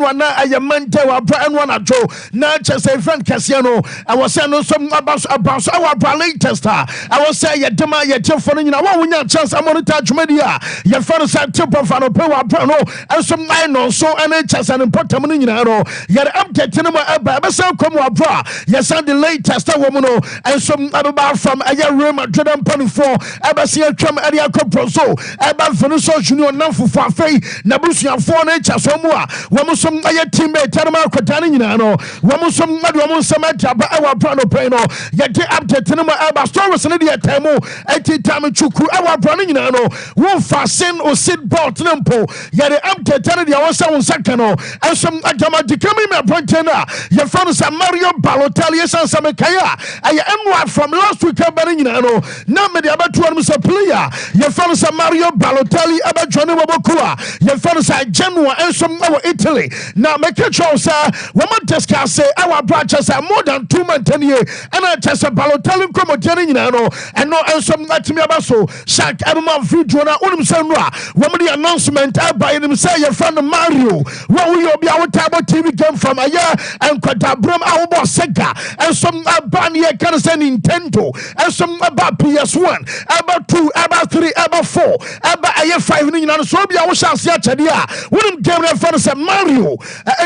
and na ayamente wa bra and one ajo na chese friend Casiano I was saying no some about our latest I was say ya dema ya tefo nyina wa wonya chance amonita dwumadia ya friend say tipo fa no pe wa bra no and some nine no so and chance and important nyina no ya update no aba be say come wa bra ya send the latest woman no and some about from aya Real Madrid and 24 aba see atwam area kopro so aba funu so junior namfufo afei na busuafo na cha so mu a wo som aya teammate terma kwatane nyina no wo som made wo nsam ataba ewa bra no pay no ya de update no aba stories no de temu eti tam chuku ewa bra no nyina no wo fasten o sit bot nempo ya de update no de wo sa won saka no ensom automatic me appointment na ya fa no sa Mario Balotelli sansame kaya aya enwa from last week aba nyina no na me de abatu am sa player ya fa no sa Mario Balotelli aba joine wobokua ya fa no sa Genoa ensom na Italy na make sure say woman discuss our branches are more than 2 months and I just Balotelli komodiani nyina no and no ensom na timi abaso shark abama video na unum sanwa woman the announcement by him say your friend Mario what we obi awotabo TV game from a year and kwatabram awobo sega and some ban here can say Nintendo and some about PS1 about 2 about 3 about 4 about a year 5 nyina so obi awo chance ya chade a unum game na friend say Mario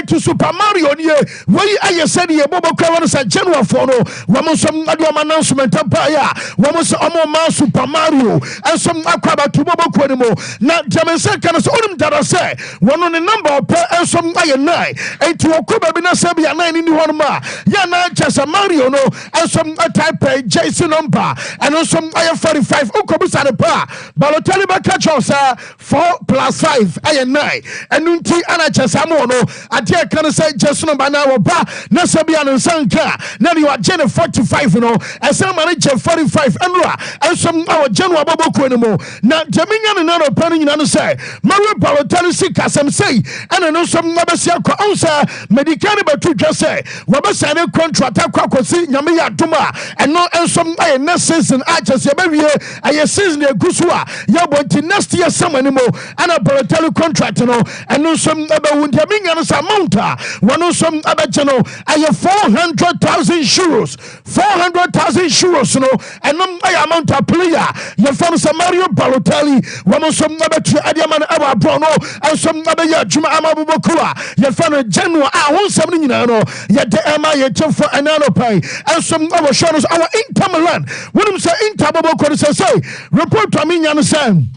to Super Mario ni we aye said ye bobo kwa say Genoa for no woman some announcement about ya woman say omo Super Mario and some akwaba to bobo kwa mo na jamense kan so unum dada say one on the number of and some aye 9 and to okuba bi na say be 9 ni hono ma ya na chesa Mario no and some type Jason number and some aye 45 okobusa de pa Balotelli ba catch us 4 + 5 aye 9 and unti ana chesa mo no ade kan say Jason number na wo ba na say be an sanka na you are Gen 45 no and some manage 45 and some our Genoa bobo ko ni mo na jaminya no no pan nyina no say Mario Balotelli si kasem say and no some na be sia ko onsa medical be to dwa say wo be sign contract akwakosi nyame ya doma and no some ay next season achese be wie ay season egusu a ya bonti next year summer ni mo and Balotelli contract no and no some be wundaminya no sa amount one some abache no ay 400,000 euros 400,000 euros no and no ay amount of player you from Mario Balotelli one some abache adiaman aba bro no and some abaya juma amabobokua you from Genoa won some nyina no ya de ema ye chefo anano pai and some our shows our Inter Milan when say Inter bobokua say report to me nyan say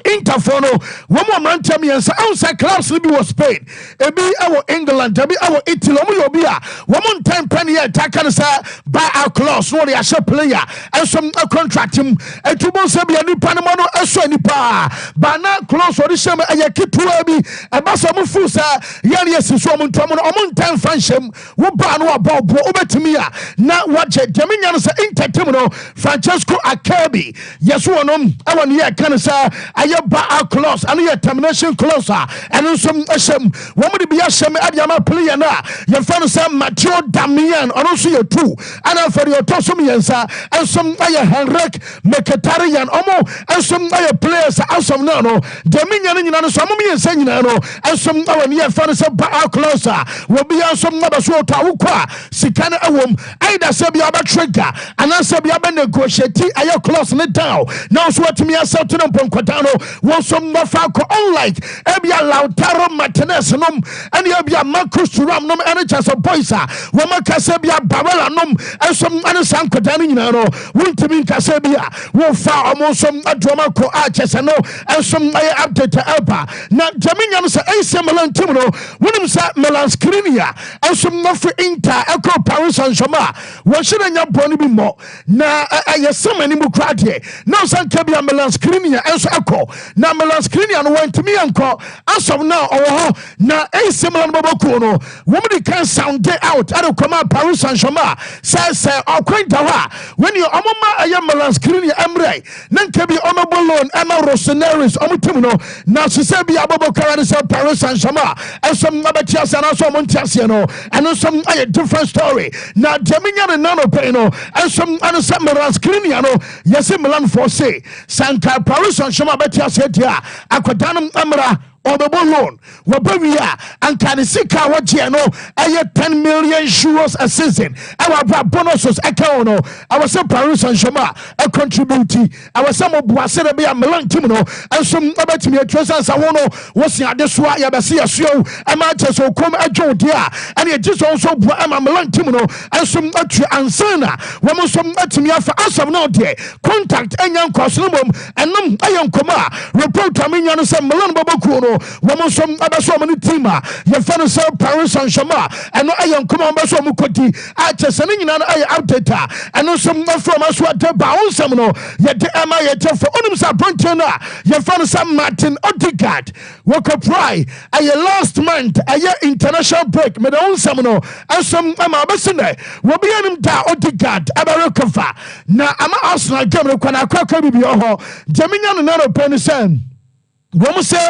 Interfono, one more man tell me and say outside clubs will be was Spain. Ebi our England, ebi our Italy, one more time penny attack and say buy our clause, no the asha player, and some contract him, and two months be a new Panama no so any pa. But now close for the same and you keep to ebi, and Basamu Fusa, yes, is woman on time function, what ban or about over to me. Now watch it, Jaminian say Intertimino, Francesco Akebi, yes, one our year can say ba clause and your termination clause and some woman be a shame at Yama player na your friend Sam Matthew Damian and also your two and for your Tosumiansa and some Henrik Mkhitaryan and some players out of no Dominion in some saying and some near friends of ba clause will be on some number so Tawukwa Sikana awum either Sabia trigger and I Sabia negotiate a clause in it down now so what me as to them Quatano was some Mafako unlike Ebia Lautaro Martinez num and Ebia Marcus Turam num and just a boysa Wama Casabia Babala num and some other San Codanino Wintermin Casabia will far almost some Atomako Arches and some update Alba now Jaminian say AC Milan Timino when him sat Milan Skriniar and some Mafri Inter Echo Paris and Shama what should I not be more now I some many Mukrati now San Cabia Milan Skriniar and so Echo na Milan Skriniar went to me uncle as of now na a similar Bobokuno woman can sound it out I don't come out Paris Saint Germain says when you Amama a young Milan Skriniar Emre then can be on Ballon Emma Roseneris Omutimino now she said be Abobokar Paris Saint Germain and some Mabatias and also Montasiano and some different story now Jaminian and Nano Peno and some other Milan Skriniar yes Milan for say Sanka Paris Saint Germain Betia said ya Aquadanum Amra ɔbɛbɔ loan wɔbɛwie a anka ne sika a wɔgyeɛ no ɛyɛ 10 million euros a season ɛwɔ abra bonuses ɛka wo no ɛwɔ sɛ Paris Saint-Germain contribute ɛwɔ sɛ moboase de bi a Milan team no ɛnso ɛbɛtumi atwa sɛ nsa wo no wɔsi ade so a yɛbɛse yɛsuo ɛma akyɛ sɛ okom adwo wo deɛ a ɛne ɛgye sɛ nso boa ɛma Milan team no ɛnso atua ansana wɔn nso atumi afa asɛm no deɛ contact ɛnya nkɔso no mmom ɛnam ɛyɛ nkɔmɔ a report a menya no sɛ Milan bɔbɔkuo no wɔn nso ɛbɛsɛ wɔn ne team a yɛfɛ no sɛ Paris Saint-Germain ɛno ɛyɛ nkɔmɔ a wɔn bɛsɛ wɔn kɔdi akyɛ sɛ ne nyinaa no ɛyɛ update a ɛno nso afro wɔn aso ade ba wɔn nsɛm no yɛde ɛma yɛte fo onim sɛ aberanteɛ no a yɛfɛ no sɛ Martin Odegaard wɔkɔprai ɛyɛ last month ɛyɛ international break mɛda wɔn nsɛm no ɛnso ɛma ɔbɛsi nɛ wɔbi yɛnim da Odegaard ɛbɛrekɔfa na ama Arsenal game no kwana akɔkɔ bibi hɔ gyaminya no nano pɛ no sɛ wɔn sɛ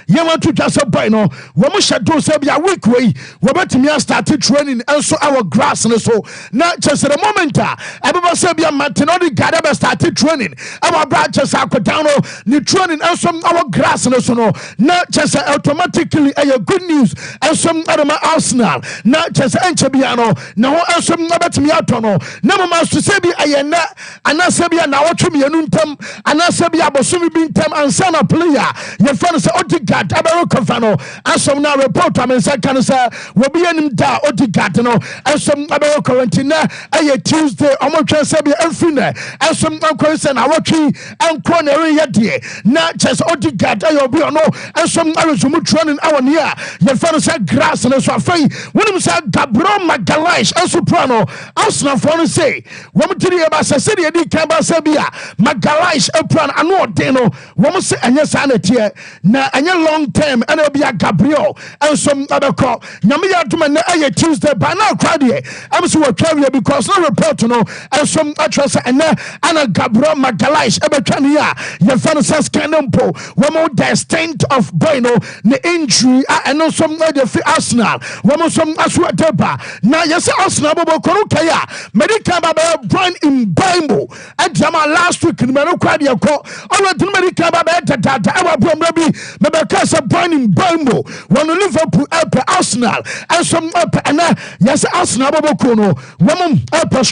yɛn to twa sɛ boy no wɔn hyɛ do sɛ bi a week wei wɔbɛtumi start training nso our grass no so na kyerɛ the moment a ɛbɛbɛ sɛ bi a Martin Odegaard ɛbɛ start training ɛwɔ abira kyerɛ sɛ akɔdan no ne training nso our grass no so no na kyerɛ sɛ automatically ɛyɛ good news nso ɛdɛma Arsenal na kyerɛ sɛ ɛnkyɛ bi ano na ho nso ɛbɛtumi atɔ no na mo ma so sɛ bi ɛyɛ nɛ anaasɛ bi a na wɔtwe mmienu ntam anaasɛ bi a abosomi bi ntam ansa na player yɛfɛ no sɛ Odegaard ɛbɛrekɔfa no asɛm no report a me nsa ka no sɛ wɔbi yɛnim da Odegaard no ɛsɛm ɛbɛrekɔrɛnti nɛ ɛyɛ Tuesday ɔmotwɛn sɛ bi ɛmfiri nɛ ɛsɛm ɛnkɔre sɛ na awɔtwe ɛnkɔ na ɛreyɛ deɛ na kyerɛ sɛ Odegaard ɛyɛ obi ɔno ɛsɛm ɛresumu training awɔ ne a yɛfɛ no sɛ grass no so afei wonim sɛ Gabriel Magalhaes ɛnso pra no Arsenalfoɔ no se wɔm tiri yɛba sɛ sɛdeɛ ɛdi kan ba sɛ bi a Magalhaes ɛpra no ano ɔden no wɔm se ɛnyɛ saa na ɛteɛ na ɛnyɛ long term ɛna bi a Gabriel ɛnso ɛbɛkɔ nyame yɛ adoma na ɛyɛ Tuesday ba na akora deɛ ɛm sɛ wɔtwa wie because na report no ɛnso atwerɛ sɛ ɛnɛ ana Gabriel Magalhaes ɛbɛtwa ne a yɛfɛ no sɛ scan no mpo wɔm the extent of boy no ne injury a ɛno nso ɛde fi Arsenal wɔm nso aso ɛdeba na yɛsɛ Arsenal bɔbɔ kɔno kae a medical ba bɛyɛ Brian Mbeumo ɛdiama last week no mɛno kora deɛ kɔ ɔwɔ tene medical ba bɛyɛ dadaada ɛwɔ abɔmmra bi mɛbɛka sɛ Brian Mbeumo wɔno Liverpool ɛpɛ Arsenal ɛnso ɛpɛ ɛnɛ yɛsɛ Arsenal bɔbɔ kɔ no wɔm ɛpɛ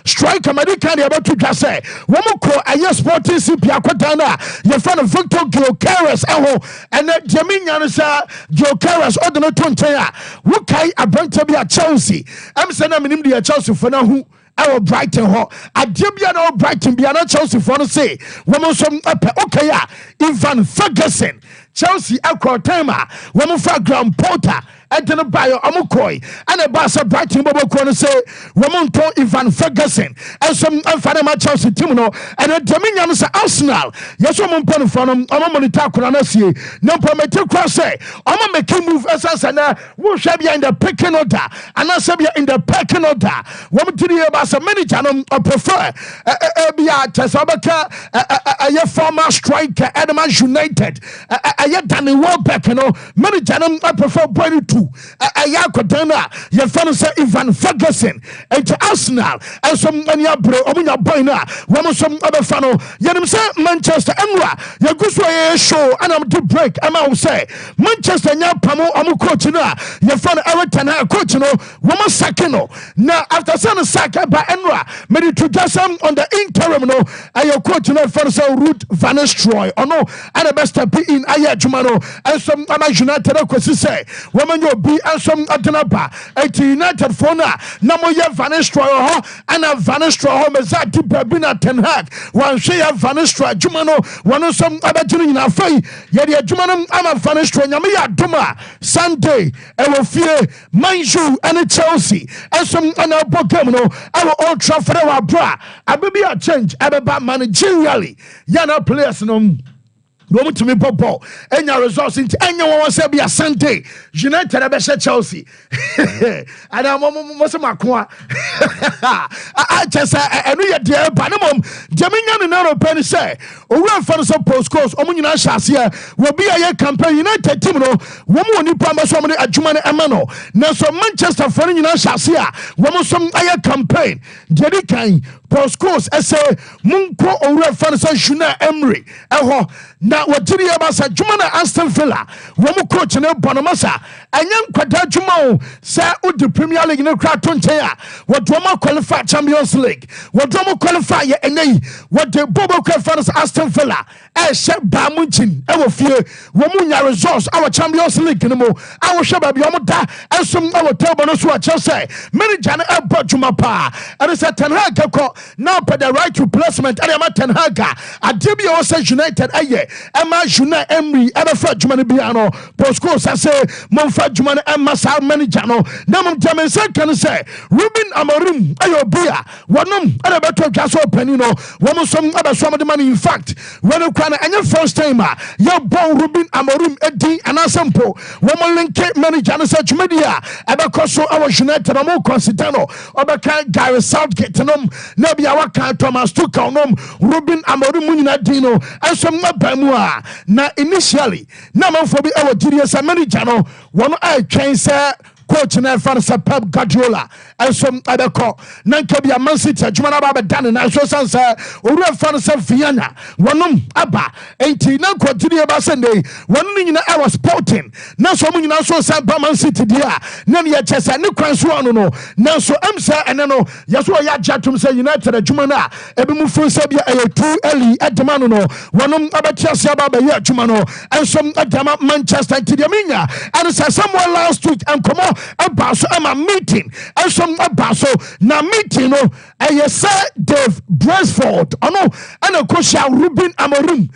striker medical deɛ ɛbɛto dwa sɛ wɔm kɔ ɛyɛ Sporting CP akɔdan no a yɛfɛ no Victor Gyökeres ɛho ɛnɛ deɛ menya no sɛ Gyökeres ɔde no to nkyɛn a wokae aberantɛ bi a Chelsea ɛm sɛ na menim deɛ Chelsea fo no ho ɛwɔ Brighton hɔ adeɛ bia na wɔ Brighton bia na Chelsea foɔ no se wɔn nso ɛpɛ okay a Ivan Ferguson Chelsea ɛkɔ time a wɔn fa Graham Potter ɛde no baayɛ ɔmo kɔi ɛna ɛbaa sɛ Brighton bɔbɔkuo no sɛ wɔn ntɔn Ivan Ferguson ɛnso ɛmfa ne ma Chelsea team no ɛna dɛm nya no sɛ Arsenal yɛsɛ ɔmo mpanyinfoɔ no ɔmo monitor akora no asie na mpɔmɛte kora sɛ ɔmo making move ɛsɛ na wohwɛ bia in the pecking order anaasɛ bia in the pecking order wɔn tiri yɛ ba sɛ manager no ɔprefer bia kyɛ sɛ ɔbɛka ɛyɛ former striker Edema United ɛyɛ Danny Welbeck no manager no ɔprefer boy to ɛyɛ akɔdan a yɛfɛ no sɛ Ivan Ferguson ɛnti Arsenal ɛnso ɛne abere ɔmo nya boy no a wɔn nso ɛbɛfa no yɛnim sɛ Manchester ɛnura yɛgu so ɛyɛ show ɛna do break ɛma wo sɛ Manchester nya pamo ɔmo coach no a yɛfɛ no Everton a coach no wɔn sake no na after sɛ no sack ɛba ɛnura mɛde to jasam on the interim no ɛyɛ coach no ɛfɛ no sɛ Ruud van Nistelrooy ɔno ɛna bɛ step in ayɛ adwuma no ɛnso ɛma United akɔsi sɛ wɔn obi ɛnso adena ba ɛti United phone a na mo yɛ Van Nistelrooy hɔ ɛna Van Nistelrooy hɔ mɛza di baabi na Ten Hag wɔnhwɛ yɛ Van Nistelrooy adwuma no wɔn nso abɛgye no nyinaa fɛyi yɛde adwuma no ama Van Nistelrooy nyame yɛ adom a Sunday ɛwɔ fie Man U ɛne Chelsea ɛnso ɛna ɛbɔ game no ɛwɔ Old Trafford ɛwɔ abira abebi a change ɛbɛba managerially yɛna players no wɔn tumi bɔ ball ɛnya results nti ɛnya wɔn sɛ bi a Sunday United ɛbɛhyɛ Chelsea ɛna mo sɛ makoa akyɛ sɛ ɛno yɛ deɛ ɛba ne mom deɛ menya ne naro pɛ ne sɛ owura mfa no sɛ postcodes ɔmo nyinaa hyɛ aseɛ wɔbi a yɛ campaign United team no wɔn wɔ nipa mbɛ so ɔmo de adwuma no ɛma no nanso Manchester fo no nyinaa hyɛ aseɛ a wɔn nso ayɛ campaign deɛ di kan Paul Scholes say munko owura fansa Juna Emery eho na wajiri abasa dwuma na Aston Villa wo mu coach ne Bonomasa enye nkwada dwuma o say udi Premier League ne kra to nchen a wodo ma qualify Champions League wodo mo qualify ye enyi wodo bobo kra fansa Aston Villa she ba mu nchin ewo fie wo mu nya results our Champions League ne mo awo hwe ba bia mo da ensom awo table no so a Chelsea manager ne ebo dwuma pa and say Ten Hag ko now put the right replacement and I'm Ten Hag adebia o say United aye Emma Juna Emery ebefa dwuma ne bia no Bosco say monfa dwuma ne Emma sa manager no na mom tell say kan say Ruben Amorim ayo bia wonom and beto twaso pani no wo som abeso de money in fact when you can any first time your bon Ruben Amorim edi anasempo wo mo link manager no say dwuma dia ebeko so our United no consider no obeka Gary Southgate nom na bia waka Thomas Tuchel nom Ruben Amorim nyina din no ensom mabamu a na initially na manfo bi ewo diriye sa manager no wono a twen say coach na fan sa Pep Guardiola ensom adeko na nkabia Man City adwuma na ba dan na so sansa owura fan sa Viana wonom aba enti na kodiriye ba Sunday wono nyina I was Sporting na so mu nyina so sa Man City dia na ne chese ne kwan so ono no na so amsa ene no yeso ya jatum say United adwuma na ebi mu fun sa bia too early adema no no wonom abatiase aba ba ya adwuma no ensom adama Manchester City dia minya and say someone last week and come about so am a meeting and some about so na meeting no say Dave Brentford no and a coach Ruben Amorim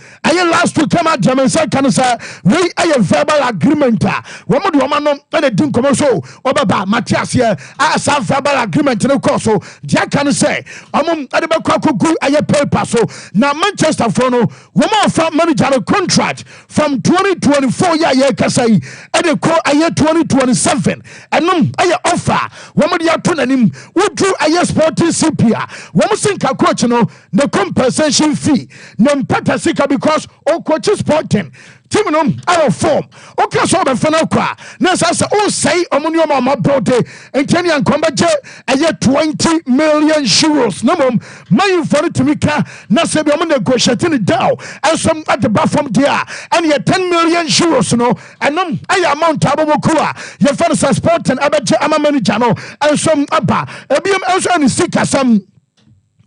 last week come out German say can say we verbal agreement one mo do no and din come so obaba Matthias here as a verbal agreement no course so dia can say amom adeba kwakugu paper so na Manchester for no woman from manager contract from 2024 year kasai and the call 2027 and aye offer woman dia to nanim wodu aye Sporting CPA woman sinka coach no the compensation fee no mpata sika because o coach Sporting team no our form okay so be final kwa na say o say omunio ma brote enteni ankombeje aye 20 million euros no mom man for it to mika na say be omun negotiating down and some at the back from there and ye 10 million euros no and no aye amount abobokua ye for the Sporting abeje ama manager no and some aba ebiem also any sika some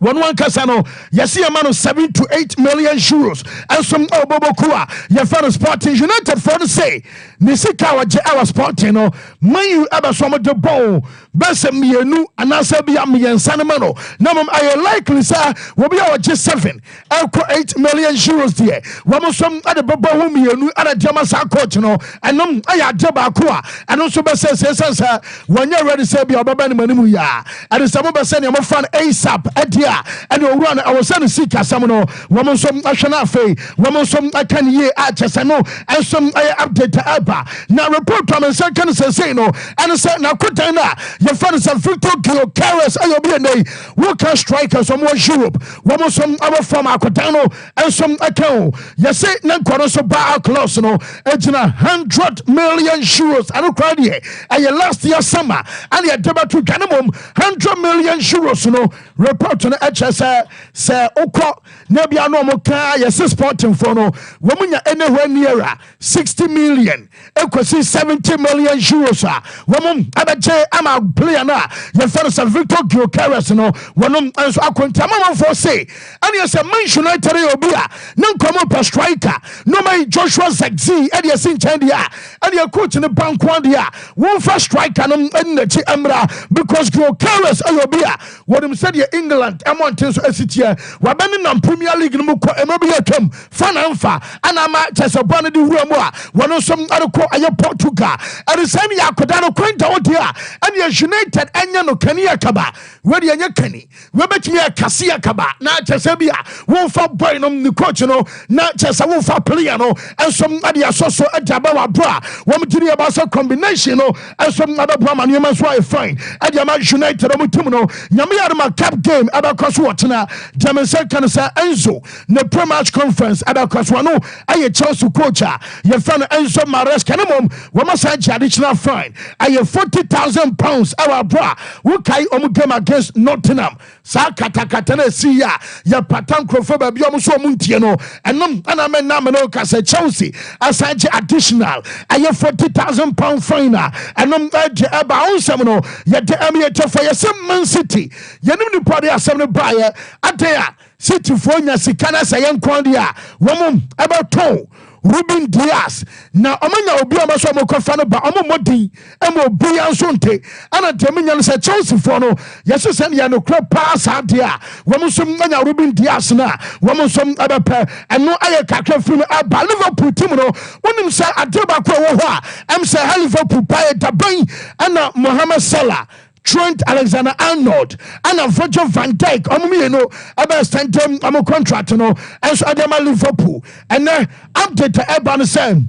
one kasano yesi amano 7 to 8 million euros and some obobokua ye fan Sporting United for the say nisika waje our Sporting no man you aba so mo de bon bese mienu anasa bia miensa ne mano na mom I likely say will be our G7 8 million euros there wo some ade bobo hu mienu ana diama sa coach no enom aya de ba ko a eno so be say say when you ready say bia obaba ne manimu ya ade some be say ne mo fan ASAP adia and you run I was saying seek some no woman some national fee woman some can ye at no and some update aba now report from a second say no and say now kutana your fans of Victor Gyokeres ayobi who can strikers from Europe woman some our from akotano and some account you say na kono so ba close no ejina 100 million euros I don't cry here and last year summer and you deba to ganimum 100 million euros no report on say okọ na bia no mo ka yes Sporting for no wo munya anywhere near 60 million equals 70 million euros wo mum abeje ama player na ye first Victor Gyokeres no wonom anso akonta mama for say and you say Man United obi a na nkomo per striker no mai Joshua Zexi e de sin chen dia and your coach ne banko dia one first striker no enchi amra because Gyokeres obi a wonim said ye England amonten so asitia wabani na Premier League no ko emabi atwam fanamfa anama chesebone di wura mu a wono som areko aye Portugal and same yakoda no kwenta odia and ye United anya no kani akaba we de anya kani we betimi akase akaba na chesebia won fa boy no ni coach no na chese won fa player no ensom ade asoso adaba wa bra wo mtiri aba so combination no ensom adaba manema so I fine ade ama United no mutum no nyame yarma cup game abakos watena German second say Enzo the pre-match conference abakos wano aye Chelsea coach ye fan Enzo Maresca no mom wo ma say additional fine aye £40,000 our bra who kai game against Nottingham sa katakata na si ya ya patan krofo ba bi omo so omuntie no enom ana me na me no ka se Chelsea asanje additional aye £40,000 fine enom age eba onsem no ye de amiete for ye Man City yenim ni pode asem no baye atea City for nya sikana sa yen kwondia womum eba ton Ruben Diaz na omanya obi amaso mokofa no ba omomodi emo obi ansonte ana temenya no se Chelsea for no yeso se ya no kra pass ade a womsom anya Ruben Diaz na womsom abepe eno aye kakra fi no aba Liverpool team no wonim se ade ba kwa wo ho a em se Liverpool pa daban ana Mohamed Salah Trent Alexander-Arnold and Virgil van Dijk no about stand contract no and so Adama Liverpool and then update everyone saying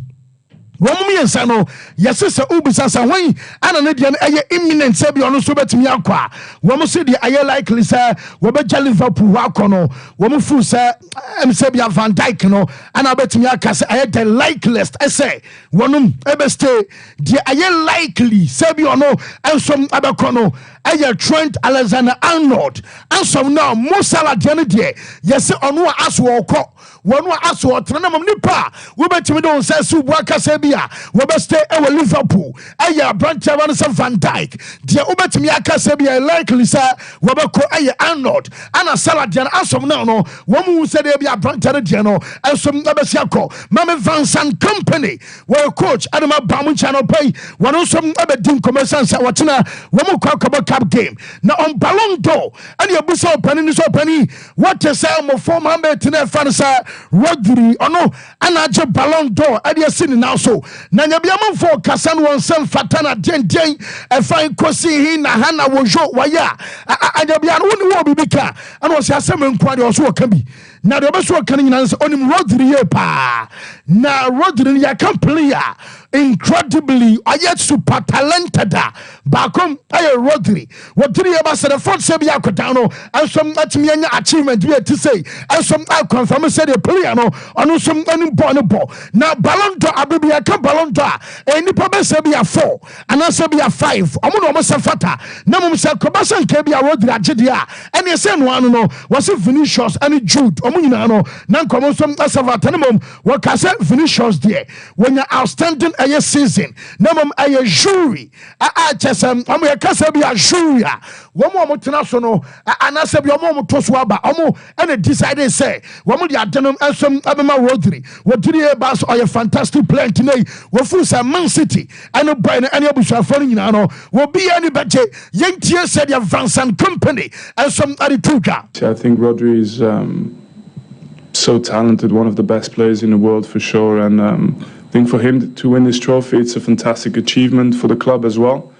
Woman yensa no yesi se ubisa sa when ana ne de eye imminent se bi ono so betimi akwa wo mo se de aye likely say we be Liverpool akono wo mo fu say em se bi Van Dijk no ana betimi aka say aye the likeliest say wonum ebe stay de aye likely se bi ono ensom abekono aye Trent Alexander-Arnold ensom now Mo Salah de ne de yesi ono aso okọ wonu aso trenam nipa we betimi don say su buaka se bia we be stay e Liverpool aye branch one say Van Dijk de obetimi aka se bia likely say we be ko aye Arnold ana Salah de asom now no wo mu say de bia branch de no ensom na be siako mame Vincent Company we coach adama bamu channel pay wonu som abedin commercial say watena wo mu kwa cup game na on Ballon d'Or and you buso opani so opani what say mo former mate na fan say Rodri ono anaje Ballon d'Or ade sini now so na nyabia manfo kasan won sem fatana den e fine kosi hi na hana wojo waya anyabia no woni wo bibika ana o se asem nkwa de o so ka bi na de obeso kan nyina se onim Rodri ye pa na Rodri ya kan player incredibly ayet super talented bakom ay Rodri ye ba se the front se bia kwata no ensom atimi anya achievement bi ati say ensom I confirm say the player no ono som anim ball na Ballon d'Or abibia ka Ballon d'Or enipa be se bia 4 ana se bia 5 omo no se fata na mum se kobasa nke bia Rodri agide a ene se no anu no was Vinicius and Jude omo nyina no na nkomo som asavata na mum wo ka se Vinicius there when you outstanding a season na mum a jury chesam omo ye ka se bia jury a wo mo tena so no ana se bia omo to so aba omo ene decide say wo mo de adenom ensom abema Rodri e bas or fantastic player today wo fu sa Man City and buy na any abusuafo nyina no wo bi any beche yentie said your Vincent Company and some attitude. I think Rodri is so talented, one of the best players in the world for sure, and I think for him to win this trophy, it's a fantastic achievement for the club as well.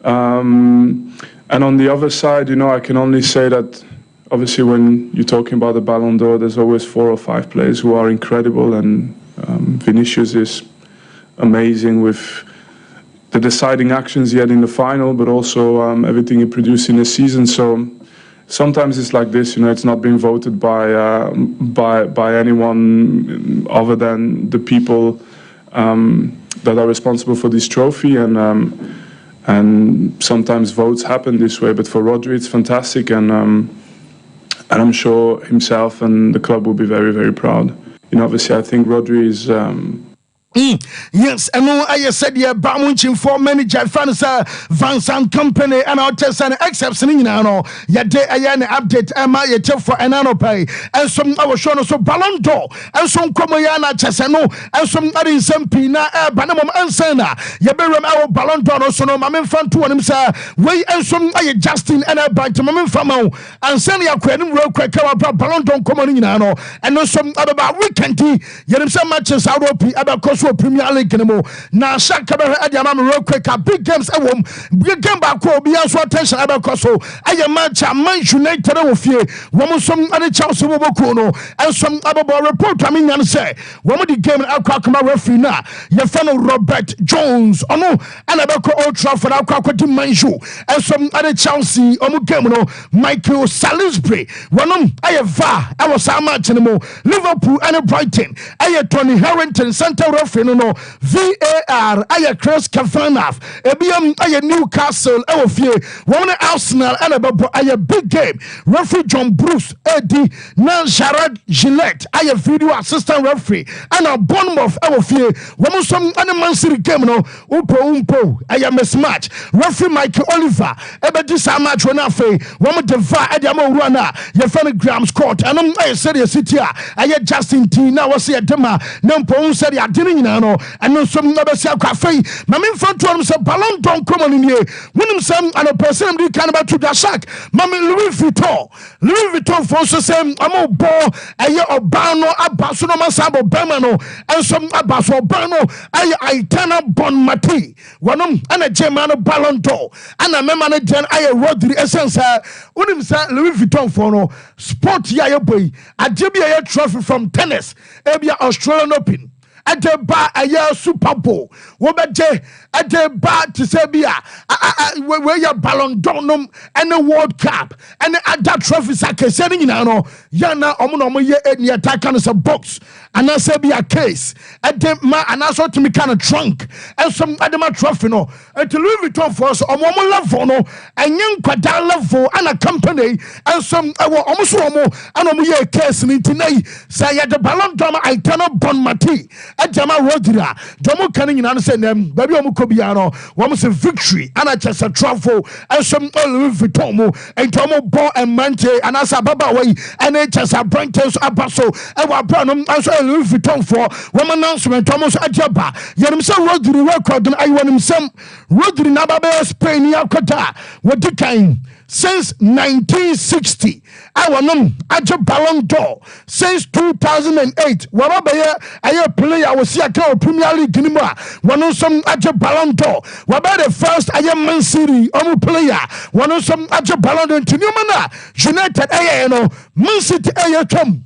And on the other side, you know, I can only say that obviously when you're talking about the Ballon d'Or, there's always 4 or 5 players who are incredible, and Vinicius is amazing with the deciding actions he had in the final, but also everything he produced in the season. So sometimes it's like this, you know, it's not being voted by anyone other than the people that are responsible for this trophy, and sometimes votes happen this way. But for Rodri, it's fantastic, and I'm sure himself and the club will be very, very proud. You know, obviously, I think Rodri is. Yes, and I said, yeah, Bamunchin for manager, fans, Vincent Company, and our test and exception in ano. Ya day I update, Emma, ye tell for an anno pay, and some our show so Ballon d'Or, and some Comoyana Chesano, and some other some Pina, Banamum and Sena, Yaberam our Ballon d'Or, so no, Mamma fan to him, sir. We and some I Justin and I bite to Mamma Famo, and Senia Quenum real quick, our Ballon d'Or Comonino, and no some other about weekend, yet some matches out of about Premier League anymore. Now, Shaka Adiamam real quick. Big games at home. Big game back home. Be also attention about Koso. I am match. Manchester United of fear. Woman some other Chelsea Wobokono and some other ball report. I mean, and say, woman the game at Kwakama referee now. Your fellow Robert Jones. Oh no, and about Old Trafford. I'll call to Manju and some other Chelsea. Omukemono Michael Salisbury. One I have I was a match anymore. Liverpool and Brighton. I had Tony Harrington, Center referee. trophy no VAR aye Chris Kavanagh ebiam aye Newcastle fie one Arsenal and aye big game referee John Bruce Eddie na Jared Gillette aye video assistant referee and a Bournemouth fie one some and Man City game no umpo aye mismatch referee Michael Oliver ebedi sa match wona fe one deva ade amawura na ye fan Graham Scott and aye serious city aye Justin T na was ye dema na mpo said ya dini nyina no and some na be sia kwa fe ma me mfa to am say Ballon d'Or come on nie wonim sam and a person di kan ba to the shack ma me Louis Vuitton for so say amo bo aye oba no abaso no masabo bema no and some abaso oba no aye Itana Bon Mati wonom ana German Ballon d'Or ana me man den aye Rodri essence wonim say Louis Vuitton for no sport ya ye boy adebi aye trophy from tennis ebia Australian Open Adeba aye Super Bowl wobeje adeba to say bia we ya Ballon d'Or nom and the World Cup and other trophies akese ni nyina no ya na omo ye eni attack no say box and I say be a case adema and also to me kind of trunk and some adema trophy no to Louis Vuitton for us omo level no and yen kwada level and a company and some omo so omo and omo ye case ni tinai say ya the Ballon d'Or Itana Bon Mati Ajama Rodira Jomo Kani nyina say them baby omo kobiano womo say victory and I just a trophy and some Louis Vuitton mo and tomo ball and mante and as a baba way and it just a branches abaso and wa brand also Louis Vuitton for one announcement Thomas Ajaba yenim say Rodri record I want him some Rodri na baba Spain yakota wodikan since 1960 I want aje Ballon d'Or since 2008 wabaya aye player was here Premier League ni mo one some aje Ballon d'Or waba the first aye Man City player one some aje Ballon d'Or tinumana United aye no Man City aye tom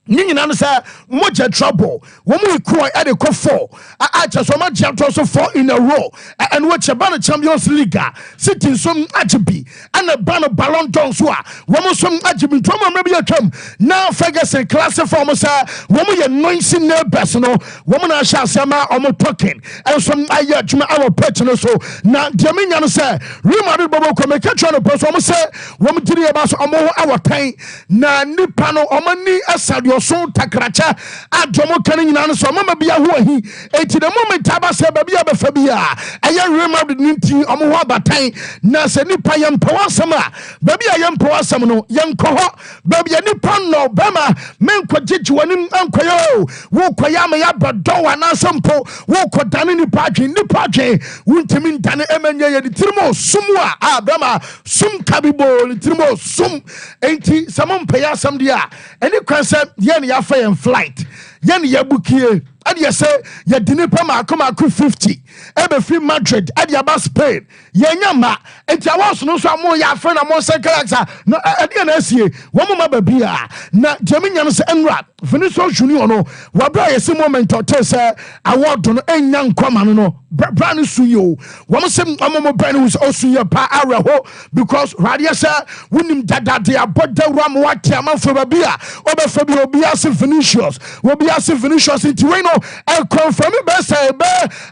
Nina say moja trouble. Womu ikuwa ade ko 4. Acha so much so 4 in a row. And watch a banner Champions League. Sitting some ajibi and a banner Ballon d'Or so. Womu some ajibi tomo maybe a term. Now Ferguson class form say womu ye noisy neighbors no. Womu na sha sama omo talking. And some aya juma our personal so. Na Jaminya say Real Madrid bobo ko make try no person womu say womu diri about omo our time. Na nipa no omo ni asadi so takracha adomo kan nyina so mama bia ho ahi enti the moment abase ba bia be fa bia aye Real nti omo ho abatan na se nipa yem pawasama ba bia yem pawasam no yem koho ba bia nipa no bema menkogigi wanim ankoyo wo koya ma ya bodo wana sampo wo kodane nipa adwen wuntimi ntane emanya ye tirimo sumwa bema sum kabibo tirimo sum enti samon paya sam dia eni kwanse yen ya fa yen flight yen ya bukie ade ya say ya dinipa ma 50 ebe free Madrid ade ya ba Spain yenya ma enti awoso no so amo ya fa na mo secretary no ade na asie wo mo ma ba bia na jaminya no se enra Vinicius Junior no wa bra ya se moment hotel say award no enya nkoma no brand suyo wo mo se amo mo brand was osuyo pa areho because radio say wonim dada de aboda ram wati amanfo ba bia obefa bi obi ase Vinicius obi ase Vinicius enti we no I confirm be say be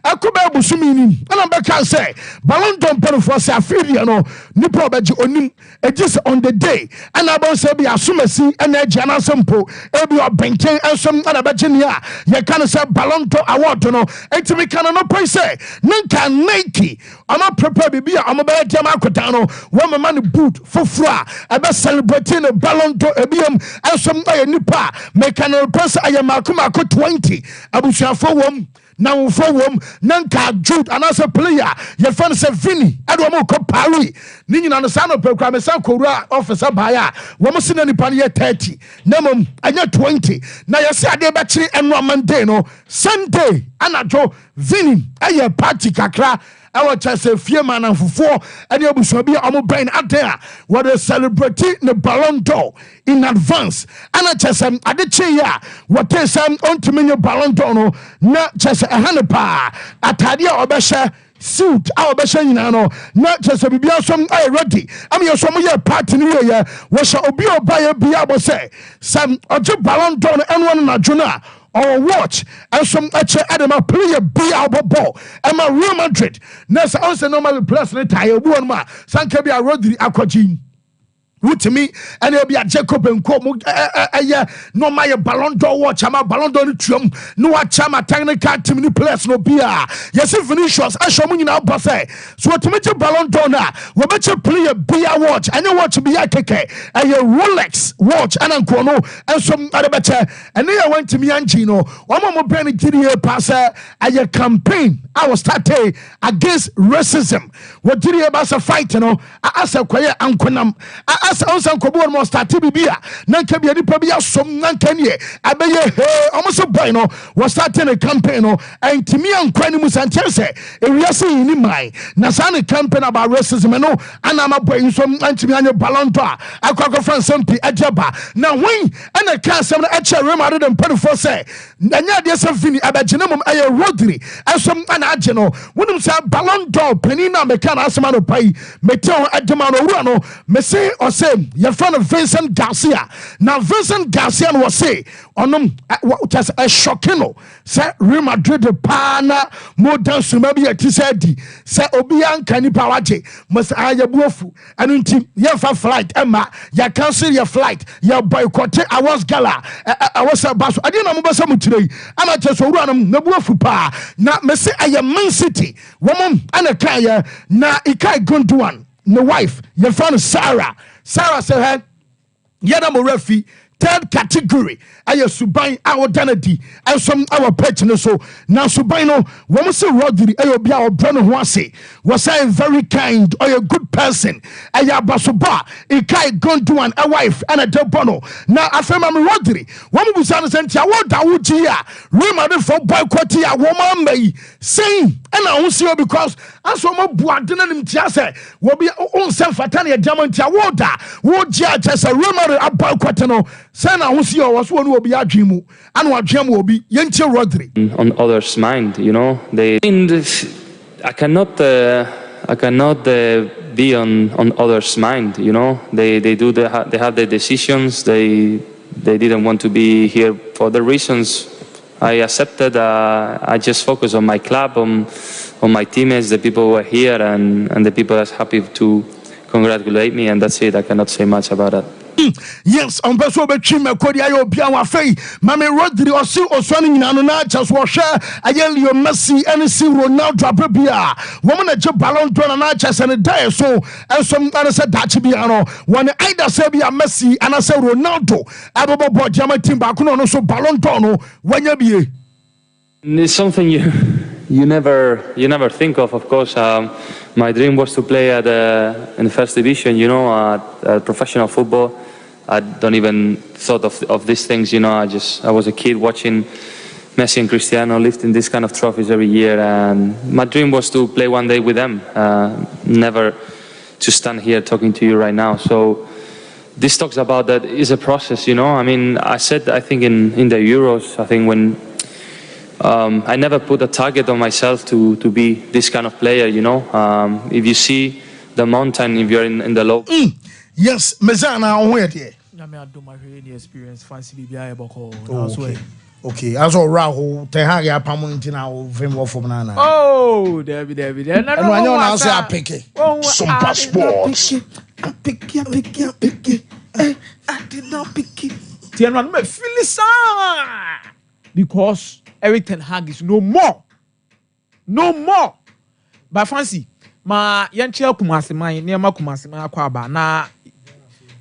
akoba busumi ni na be kan say Ballon d'Or for say afiri no nipa obaji onim ejis on the day and abon say be asumasi and ejana sempo e be obenken ensom na be ginia ye kan say Ballon d'Or award no etimi kan no pay say nka Nike ama prepare bibia ama be dem akodan no wo man boot fofura e be celebrating the Ballon d'Or ebiam ensom na nipa mechanical press ayamakuma 20 abusuafo wom na wofo wom nanka Jude anasa player ye fan se Vini ade wo ko Paris ni nyina no sa no pekura me san kowura officer baya wo mo sina nipa ne 30 na mom anya 20 na ye se ade be kire eno Monday no Sunday anajo Vini aye party kakra our chase fie mananfofo ade abuso bia omo brain ade what they celebrate the Ballon d'Or in advance ana chase ade che ya what say on to me Ballon d'Or no na chase ehane pa atade a obehye suit our besha nyina no na chese bibia som ay ready am ye som ye party ni ye wo sha obi oba ye bia bo say sam oje Ballon d'Or no enwo na dwona or watch and some Adama play a B ball and my Real Madrid. Nessa also normally plus the tire one ma Sankabia Rodri Aquajin. To me, and it'll be a Jacob and Como, no my Ballon d'Or watch, I'm a Ballon d'Or triumph, no a chama technical team, no players, no beer. Yes, if Vinicius, I show me in our buffet. So to make a Ballon d'Or now, we bet you play a beer watch, and you watch be a keke, and your Rolex watch, and Ancono, and some other better. And then I went to me and Gino, one more penny TDA passer, and your campaign. I was starting against racism. What did you about a fight? You know, I asked a quiet Anconam. As also Kobo must start to be here. Nankabia Pabia, some Nankanye, Abaye, almost a boy, no, was starting a campaign, and to me and Quanimus and Chelsea, and we are seeing in my Nasani campaign about racism, and I'm a boy, some Antimiano Ballon d'Or, I call from Sompa, Ajaba. Now, when and I can't some actual remark than 24 say, Nanya, there's something about Genome, I Rodri, and some Anageno, wouldn't say Ballon d'Or, Penina, Mecana, Samano Pai, Meteor, Adamano, Ruano, Messe or say, your friend of Vincent Garcia. Now, Vincent Garcia was say, on just a shocking, say, Real Madrid, Pana, more than Sumabi, a Tisadi, say, Obian, Canipawaje, must I a boofu, and until your flight, Emma, you cancel your flight, your boycott, I was gala, I was a bus, I didn't know some today, and I just run them, no boofu pa, not Messi, I am Man City, woman, and a kaya, na Ikai Gunduan, no wife, your friend Sarah. Sarah said, Yana Morefi, third category. I subai our danity and some our petino. So now Subaino, woman say Rodri, Ayobia or Bruno Wase, was I very kind or a good person. Ayabasuba, a kai gone to a wife and a debono. Now I feel I'm Rodri. One was understand Tiawa Dawutia, Remade for boycottia, woman may sing. And I won't see you because I saw my Buadin and Tiasa will be on San Fatania Diamond Tiawater. Would judge as a rumor a boycottano. Sana won't see you was one will be a dream, and what dream will be Yentia Rodri. On others' mind, you know, I cannot be on others' mind, you know. They have their decisions. They didn't want to be here for the reasons. I accepted. I just focus on my club, on my teammates, the people who are here, and the people that's happy to congratulate me, and that's it. I cannot say much about it. Yes, on Beso Betchim, Kodia, Biawa Fay, Mammy Rodri, or Sue, or Swanning Nanona, just wash I yell your Messi, and see Ronaldo Abia, woman at your Ballon d'Or and Arches and a day so, and some other said that Biano, when either say be a Messi and I say Ronaldo, Ababa Jama Timbacuno, so Ballon d'Or, when you be. It's something you never think of course. My dream was to play in the first division, you know, at professional football. I don't even thought of these things, you know. I was a kid watching Messi and Cristiano lifting these kind of trophies every year, and my dream was to play one day with them, never to stand here talking to you right now. So this talks about that is a process, you know. I mean, I think in the Euros, I think when I never put a target on myself to be this kind of player, you know. If you see the mountain, if you're in the low. Yes, Mezana, on where there. I do my experience, fancy BBI Okay, as all Rahu, Tehaga Pamuntina, Vimo from Nana. Oh, Debbie, and I know I say I pick it. Sompa Sports. Pick it. I did not pick it. Tiana, me Phyllis, because Eric Ten Hag is no more. But fancy, my young child Kumasi, my near Makumasi, my Aquaba, na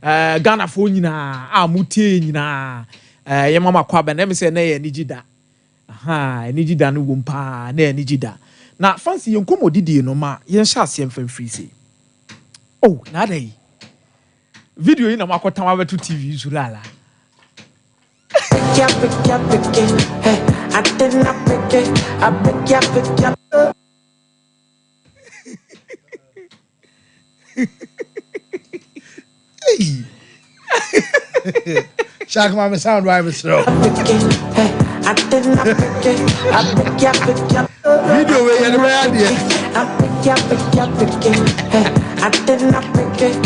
Ghana phone na Muti na Yamama Quaba, never say nay, Nijida. Aha, Nijida no wumpa, ne Nijida. Now, fancy young Kumo Didi no ma, yen shall see him from free. Oh, nada. Video in a Makotama to TV, Zulala. I did not pick it. I pick up. Hey. Shock my sound driver slow. I did not pick it. I pick up. Video way in the radio. I pick up. I did not pick it.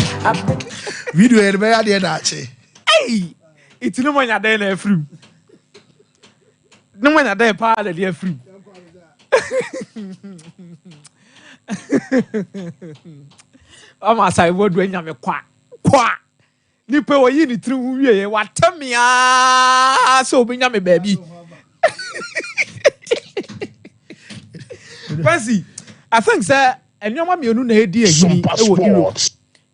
Video in the radio, that's it. Hey, it's no one at the free. No one at that part of the free. I'm a side word when I'm a quack. Nipa wa yi ni tiri wie wa tamia so obenya me baby. Fancy, I think say enyoma mienu na edi ehini e wo Europe.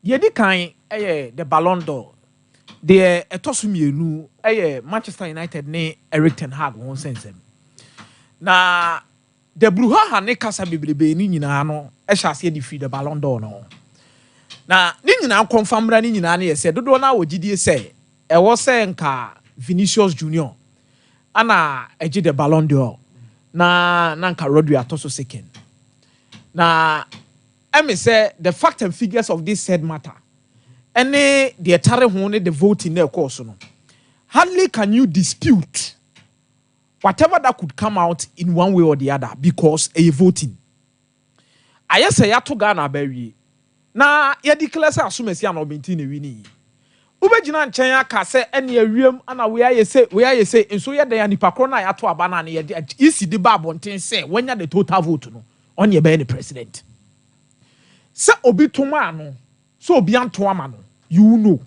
Ye di kan the Ballon d'Or. The etoso mienu Manchester United ne Eric ten Hag won sensem. Na the Bruha ne kasa bebrebe ni nyina no e hyase di free the Ballon d'Or no. Na ni nyina confirmra ni nyina na yese dodo na wogidie se e wo se nka Vinicius Junior ana eji the Ballon d'Or na nka Rodri atoso second. Na me say the fact and figures of this said matter any the etare ho ne the voting na course no hardly can you dispute whatever that could come out in one way or the other because a voting ayese ya to Ghana bawie na ye declare say asumesi an obenti na wini ubegina nchen aka say ene awiem ana we ayese enso ye dan nipa kro na ya to aba na ye isi de ba bonten say wanya the total vote no on ye be the president say obi toma no so obi anto ama no you know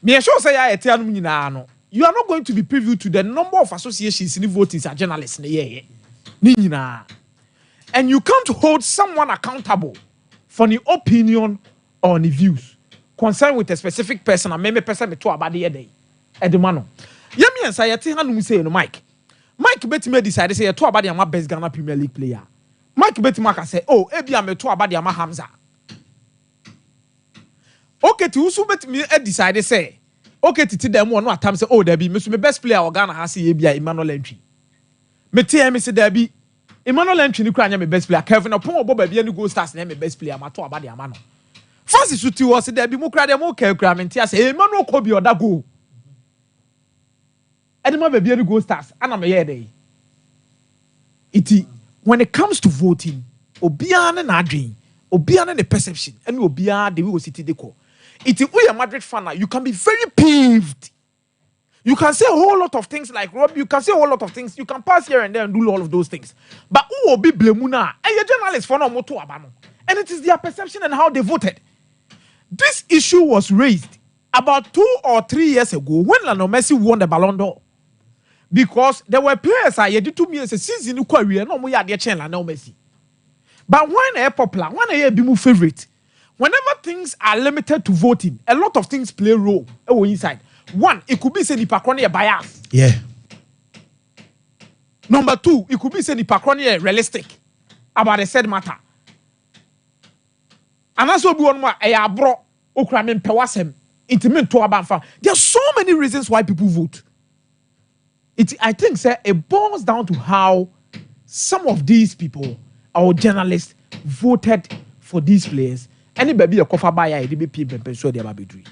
me sure say ya ete anum nyina no you are not going to be privy to the number of associations in voting as journalists na ye ni nyina and you can't hold someone accountable for the opinion or the views concerned with a specific person and maybe person me to about the day edemano yemi ensa yete hanum say no Mike bet me decide say to about the best Ghana Premier League player Mike bet maka say oh ebia me to about the Hamza okay ti usu bet me decide say okay ti dem no atam say oh there be me so me best player o Ghana ha say ebia Emmanuel Entry me tie me say there be Emmanuel Entry ni kura nya me best player Kevin Opon obo ba bia ni Gold Stars na me best player ma to about the ama no Francis Uti was there be mu kura dem o kura me tia say Emmanuel Kobi oda go edema ba bia ni Gold Stars ana me ye dey iti when it comes to voting obia na adwen obia na the perception and obia the way we sit dey call iti we a Madrid fan you can be very peeved. You can say a whole lot of things like Rob, you can say a whole lot of things. You can pass here and there and do all of those things. But who will be blamuna? And your journalists for no moto abano. And it is their perception and how they voted. This issue was raised about 2 or 3 years ago when Lionel Messi won the Ballon d'Or. Because there were players I did 2 years a season no career no more their chain Lionel Messi. But when a popular, when a be favorite, whenever things are limited to voting, a lot of things play a role inside. One, it could be say nipa kroni a bias. Yeah. Number 2, it could be say nipa kroni a realistic about the said matter. And also be one more a bro okramen pewasem intimate to abanfa. There are so many reasons why people vote. I think say it boils down to how some of these people, our journalists, voted for these players. Any baby a cover buyer, they be people so they are doing.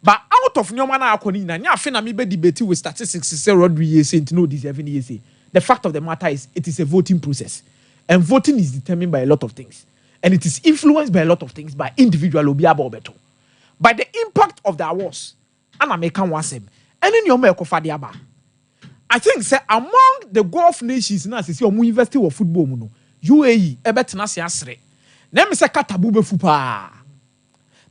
But out of nyoma na akoni na nya afi na me be debate with statistics say Rodri yes into no deserving yes. The fact of the matter is it is a voting process. And voting is determined by a lot of things. And it is influenced by a lot of things by individual obiaba obeto. By the impact of the awards. And American wasem. And in your mekofa diaba. I think say among the Gulf nations na say omu university of football mu no UAE ebetena se asre. Na me say katabu be fupa.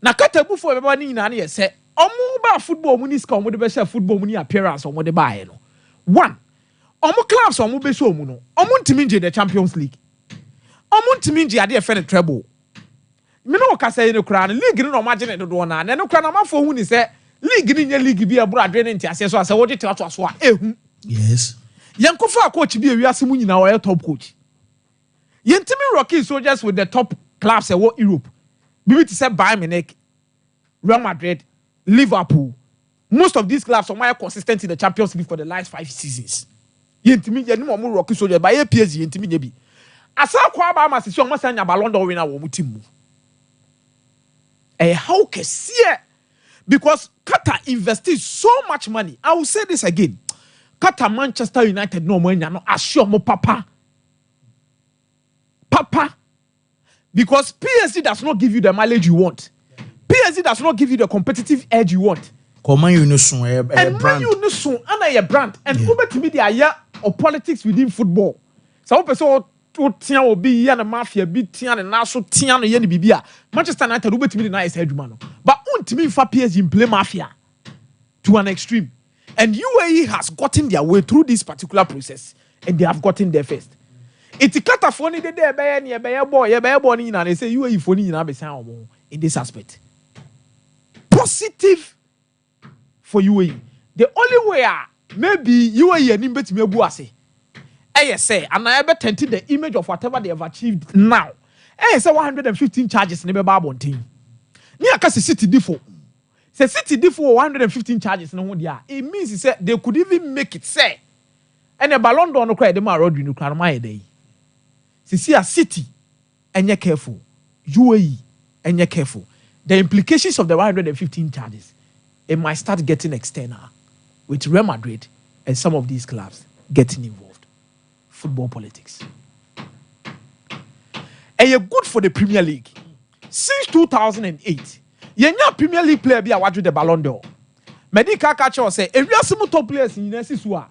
Na katabu fo beba ni nyina na ye say omu ba football mu ni ska omu de be share football mu ni appearance omu de ba no. One, omu clubs omu be so omu no. Omu ntimi nje the Champions League. Omu ntimi nje ade e fe ne treble. Me no ka say ne kura no league ni no ma gene dodo na. Na ne kura na ma fo hu ni say league ni nye league bi e bro adwe ne ntiase so ase wo de to so a ehu. Yes. Yankofa coach bi ewiase mu nyina wo top coach. Yentimi Rocky Soldiers with the top clubs e wo Europe. Bibi to say Bayern Munich, Real Madrid, Liverpool. Most of these clubs are consistent in the Champions League for the last 5 seasons. Yentimi ye no mo Rocky Soldiers by PSG yentimi nye bi. Asa kwa ba ma sisi o mo sanya Ballon d'Or winner wo mu team mu. How kese because Qatar invested so much money. I will say this again. Qatar Manchester United no mo nya no assure mo papa. Because PSG does not give you the mileage you want. PSG does not give you the competitive edge you want. Common unison and brand. Man unison and a brand and over to me the aya of politics within football. So person Tian will be a mafia, be Tian and also Tian and Bibia. Manchester United will be to me the nice headman. But to me, for PSG play mafia to an extreme. And UAE has gotten their way through this particular process, and they have gotten there first. It's cut off only the day by boy, and they say UAE for in this aspect. Positive for UAE. The only way maybe UAE and Nimbet Mebuase. I say, and I ever tented the image of whatever they have achieved now. I say 115 charges never babon team. Near Cassie City default. Say City default 115 charges no one. It means he said they could even make it say. And a Ballon d'Or no cry the road you can my day. See a city and you're careful. UAE and you're careful. The implications of the 115 charges, it might start getting external with Real Madrid and some of these clubs getting involved. Football politics. And you're good for the Premier League. Since 2008, you're not Premier League player be awarded the Ballon d'Or. Medical catcher say, if you are some top players in Nesisua,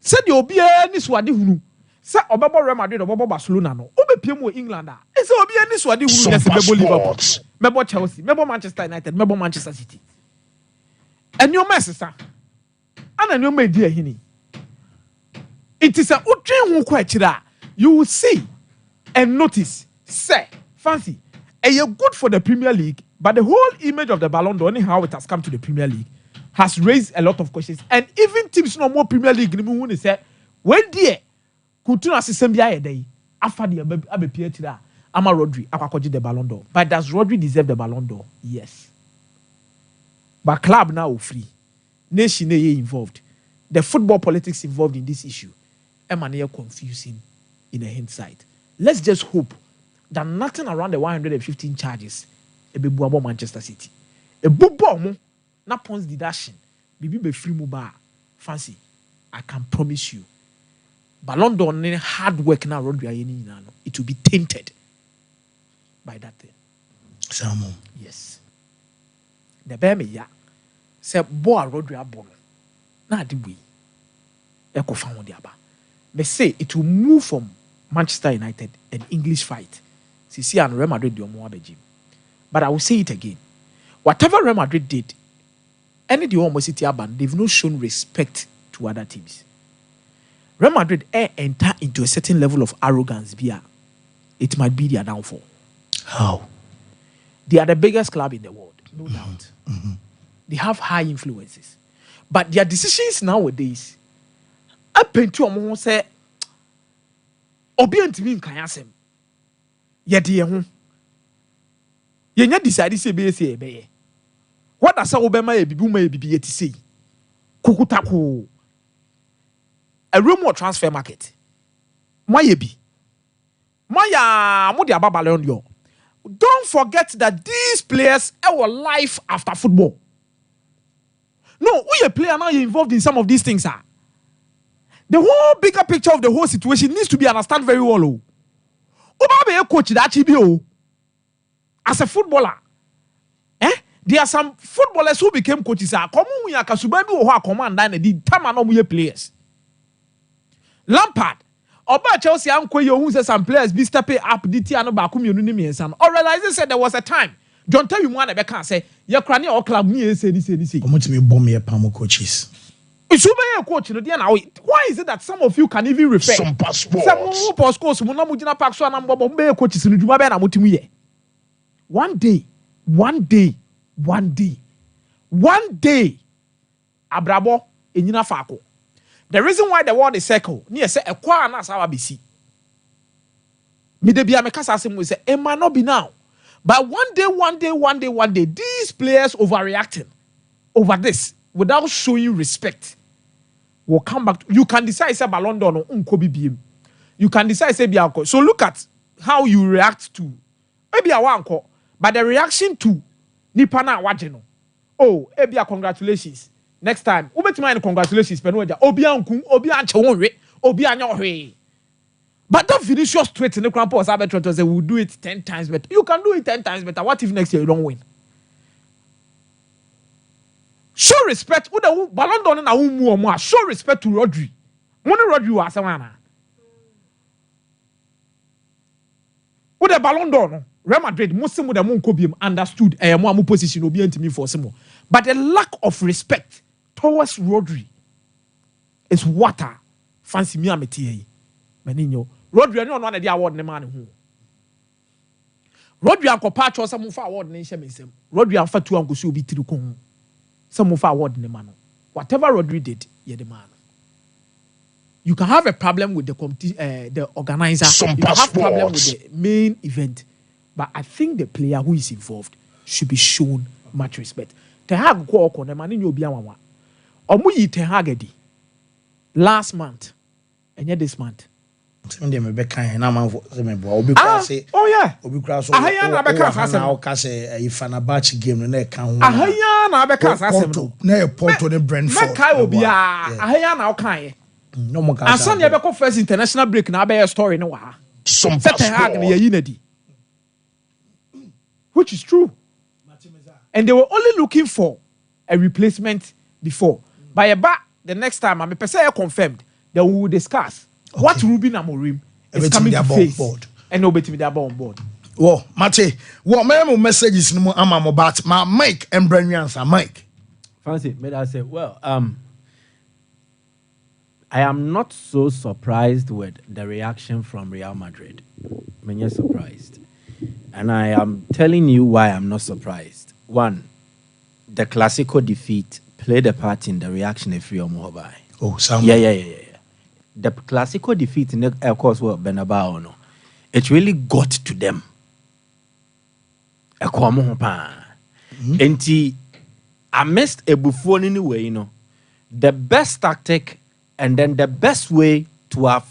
said you'll be any swadi hunu. Say Obaba Real Madrid or Obaba Barcelona no. Obe PMO England. It's Obi any swadi hunu. Yes, Liverpool, Mebo Chelsea, Mebo Manchester United, Mebo Manchester City. And your mess, sir. And your my dear Hini. It is a utrin kwachira. You will see and notice, say, fancy, and you're good for the Premier League, but the whole image of the Ballon d'Or, how it has come to the Premier League, has raised a lot of questions. And even teams no more Premier League, they say, when dear, Kutuna system a day, after the Abe Ama Rodri, Akwakoji the Ballon d'Or. But does Rodri deserve the Ballon d'Or? Yes. But club now free. Nation involved. The football politics involved in this issue. Emmanuel confusing in a hindsight. Let's just hope that nothing around the 115 charges a be about Manchester City. A bobo na pons deduction. Bibi be free mobile. Fancy. I can promise you. Ballon d'Or hard work now Rodri it will be tainted by that thing. Salmon. Yes. The baby ya say boy Rodri abono. Na di we. Eko found the aba. They say it will move from Manchester United an English fight. See and Real Madrid but I will say it again. Whatever Real Madrid did, any the almost city aban, they've not shown respect to other teams. Real Madrid enter into a certain level of arrogance. It might be their downfall. How? They are the biggest club in the world, no doubt. Mm-hmm. They have high influences. But their decisions nowadays, up into a say, Obi ntimi nkan asem. Yede ye ho. Ye nya decide say be say be ye. What does say obema ye bibu ma ye bibi ye ti say? Kukutako. A room or transfer market. Moye bi. Moya mo de aba Ballon d'Or. Don't forget that these players are life after football. No, we a player now you're involved in some of these things, sir. The whole bigger picture of the whole situation needs to be understood very well. Oba be a coach that chibi as a footballer. There are some footballers who became coaches. Come we are kasubabi or command and the time no players. Lampard. Oba Chelsea anko yo who says some players be stepping up DT and ba kum yonu ni and or realizing said there was a time. John tell you one be can say your crani or club me say this. Omutimi bomb your pamo coaches. It's over a coach in the now. Why is it that some of you can even refer? Sompa sports. Some postcodes, Munamujina Park, so I'm Bombay coaches in Jumaba and Mutimi. One day, Abrabo in Yinafako. The reason why the world is circle, near say a qua nas our BC. Midebia Mekasa will say, it might not be now. But one day, these players overreacting over this without showing respect will come back. You can decide say Ballon d'Or no unko BBM. You can decide say bianco. So look at how you react to maybe a wanko, but the reaction to Nipana wajeno. Oh, ebia congratulations. Next time, mind congratulations. Obi anche obi anyo. But that Vinicius tweet in the Crampos Arbitrators say we'll do it 10 times better. You can do it 10 times better. What if next year you don't win? Show respect. Uda Ballon d'Or na umu omo. Show respect to Rodri. Money Rodri wa asawana. Uda Ballon d'Or no. Real Madrid most of them won't understood more position will be me for some. But the lack of respect towards Rodri is water. Fancy me ameti. Meninho. Rodri no one of the award ne man who. Rodri anko patch or some for award nation me sem. Rodri anfa two anko so be tirukon. Some for award ne man. Whatever Rodri did, ye the man. You can have a problem with the organizer. You can have a problem with the main event. But I think the player who is involved should be shown much respect. Ten Hag go on the man in your biawa. Omu yi Ten Hag edi last month and yet this month. Oh yeah. Obi kura so. Ahaya na beka asem. Na o ka say Ifanabachi game no na ka ho. Ahaya na beka asem no. Na Porto ne Brentford. Meka obi a ahaya na o kan. No mo ka. Asan ye beko first international break na be story no wa. Sompa Ten Hag na ye na di. Which is true. And they were only looking for a replacement before. By about the next time, I'm confirmed that we will discuss what Ruben Amorim is coming to face. And nobody with their on board. Well, Mate, what my messages no am about my Mike and Brenyan's Mike. Fancy, may I say, well, I am not so surprised with the reaction from Real Madrid. I'm not surprised. And I am telling you why I'm not surprised. One, the Clasico defeat played a part in the reaction of Rio Mohobai. Oh, Sam. Yeah. The Clasico defeat, of course, what Benabao, no, it really got to them. And I missed a buffon anyway, you know. The best tactic and then the best way to have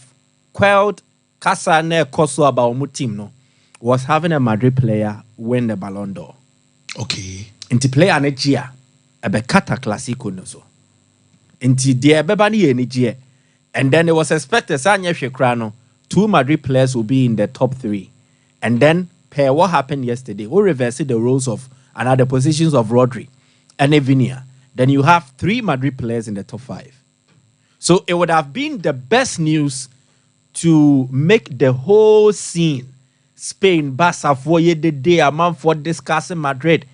quelled Casa ne Koso about my team, no, was having a Madrid player win the Ballon d'Or. Okay. Inti player next year, a Becata Clasico no so. Inti dear Bebani energy. And then it was expected Sanya Shekrano, 2 Madrid players will be in the top 3. And then pair what happened yesterday, who reversed the roles of another positions of Rodri and Evinia. Then you have 3 Madrid players in the top 5. So it would have been the best news to make the whole scene Spain, Barca, for the day a month for discussing Madrid,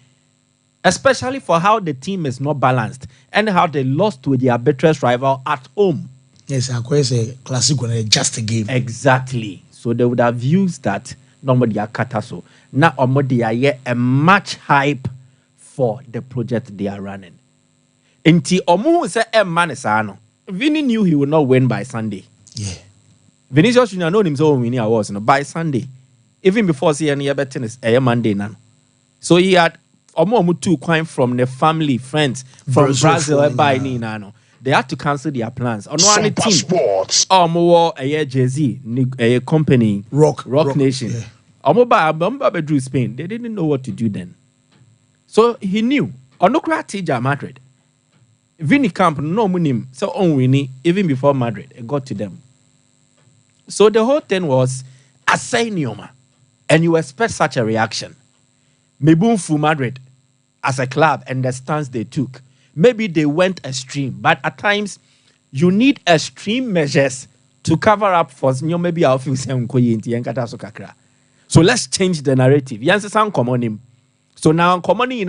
especially for how the team is not balanced and how they lost to the arbitrary rival at home. Yes, I quite say classic when just a game. Exactly. So they would have used that nobody are kataso. Now omodi are a match hype for the project they are running. Inti omu se man ano. Vinny knew he would not win by Sunday. Yeah. Vinicius Junior know himself winning awards by Sunday. Even before seeing any other tennis, Monday now. So he had almost 2 coins from the family, friends from Brazil by Nino. They had to cancel their plans. On one team, Sports. more a Jay-Z, a company, Rock Nation. Yeah. Drew Spain. They didn't know what to do then. So he knew. Onokrati Madrid. Vinny Camp no munim so on winning even before Madrid. It got to them. So the whole thing was Asenioma. And you expect such a reaction. Maybe for Madrid as a club and the stance they took. Maybe they went extreme. But at times, you need extreme measures to cover up for maybe I'll feel so let's change the narrative. So now common in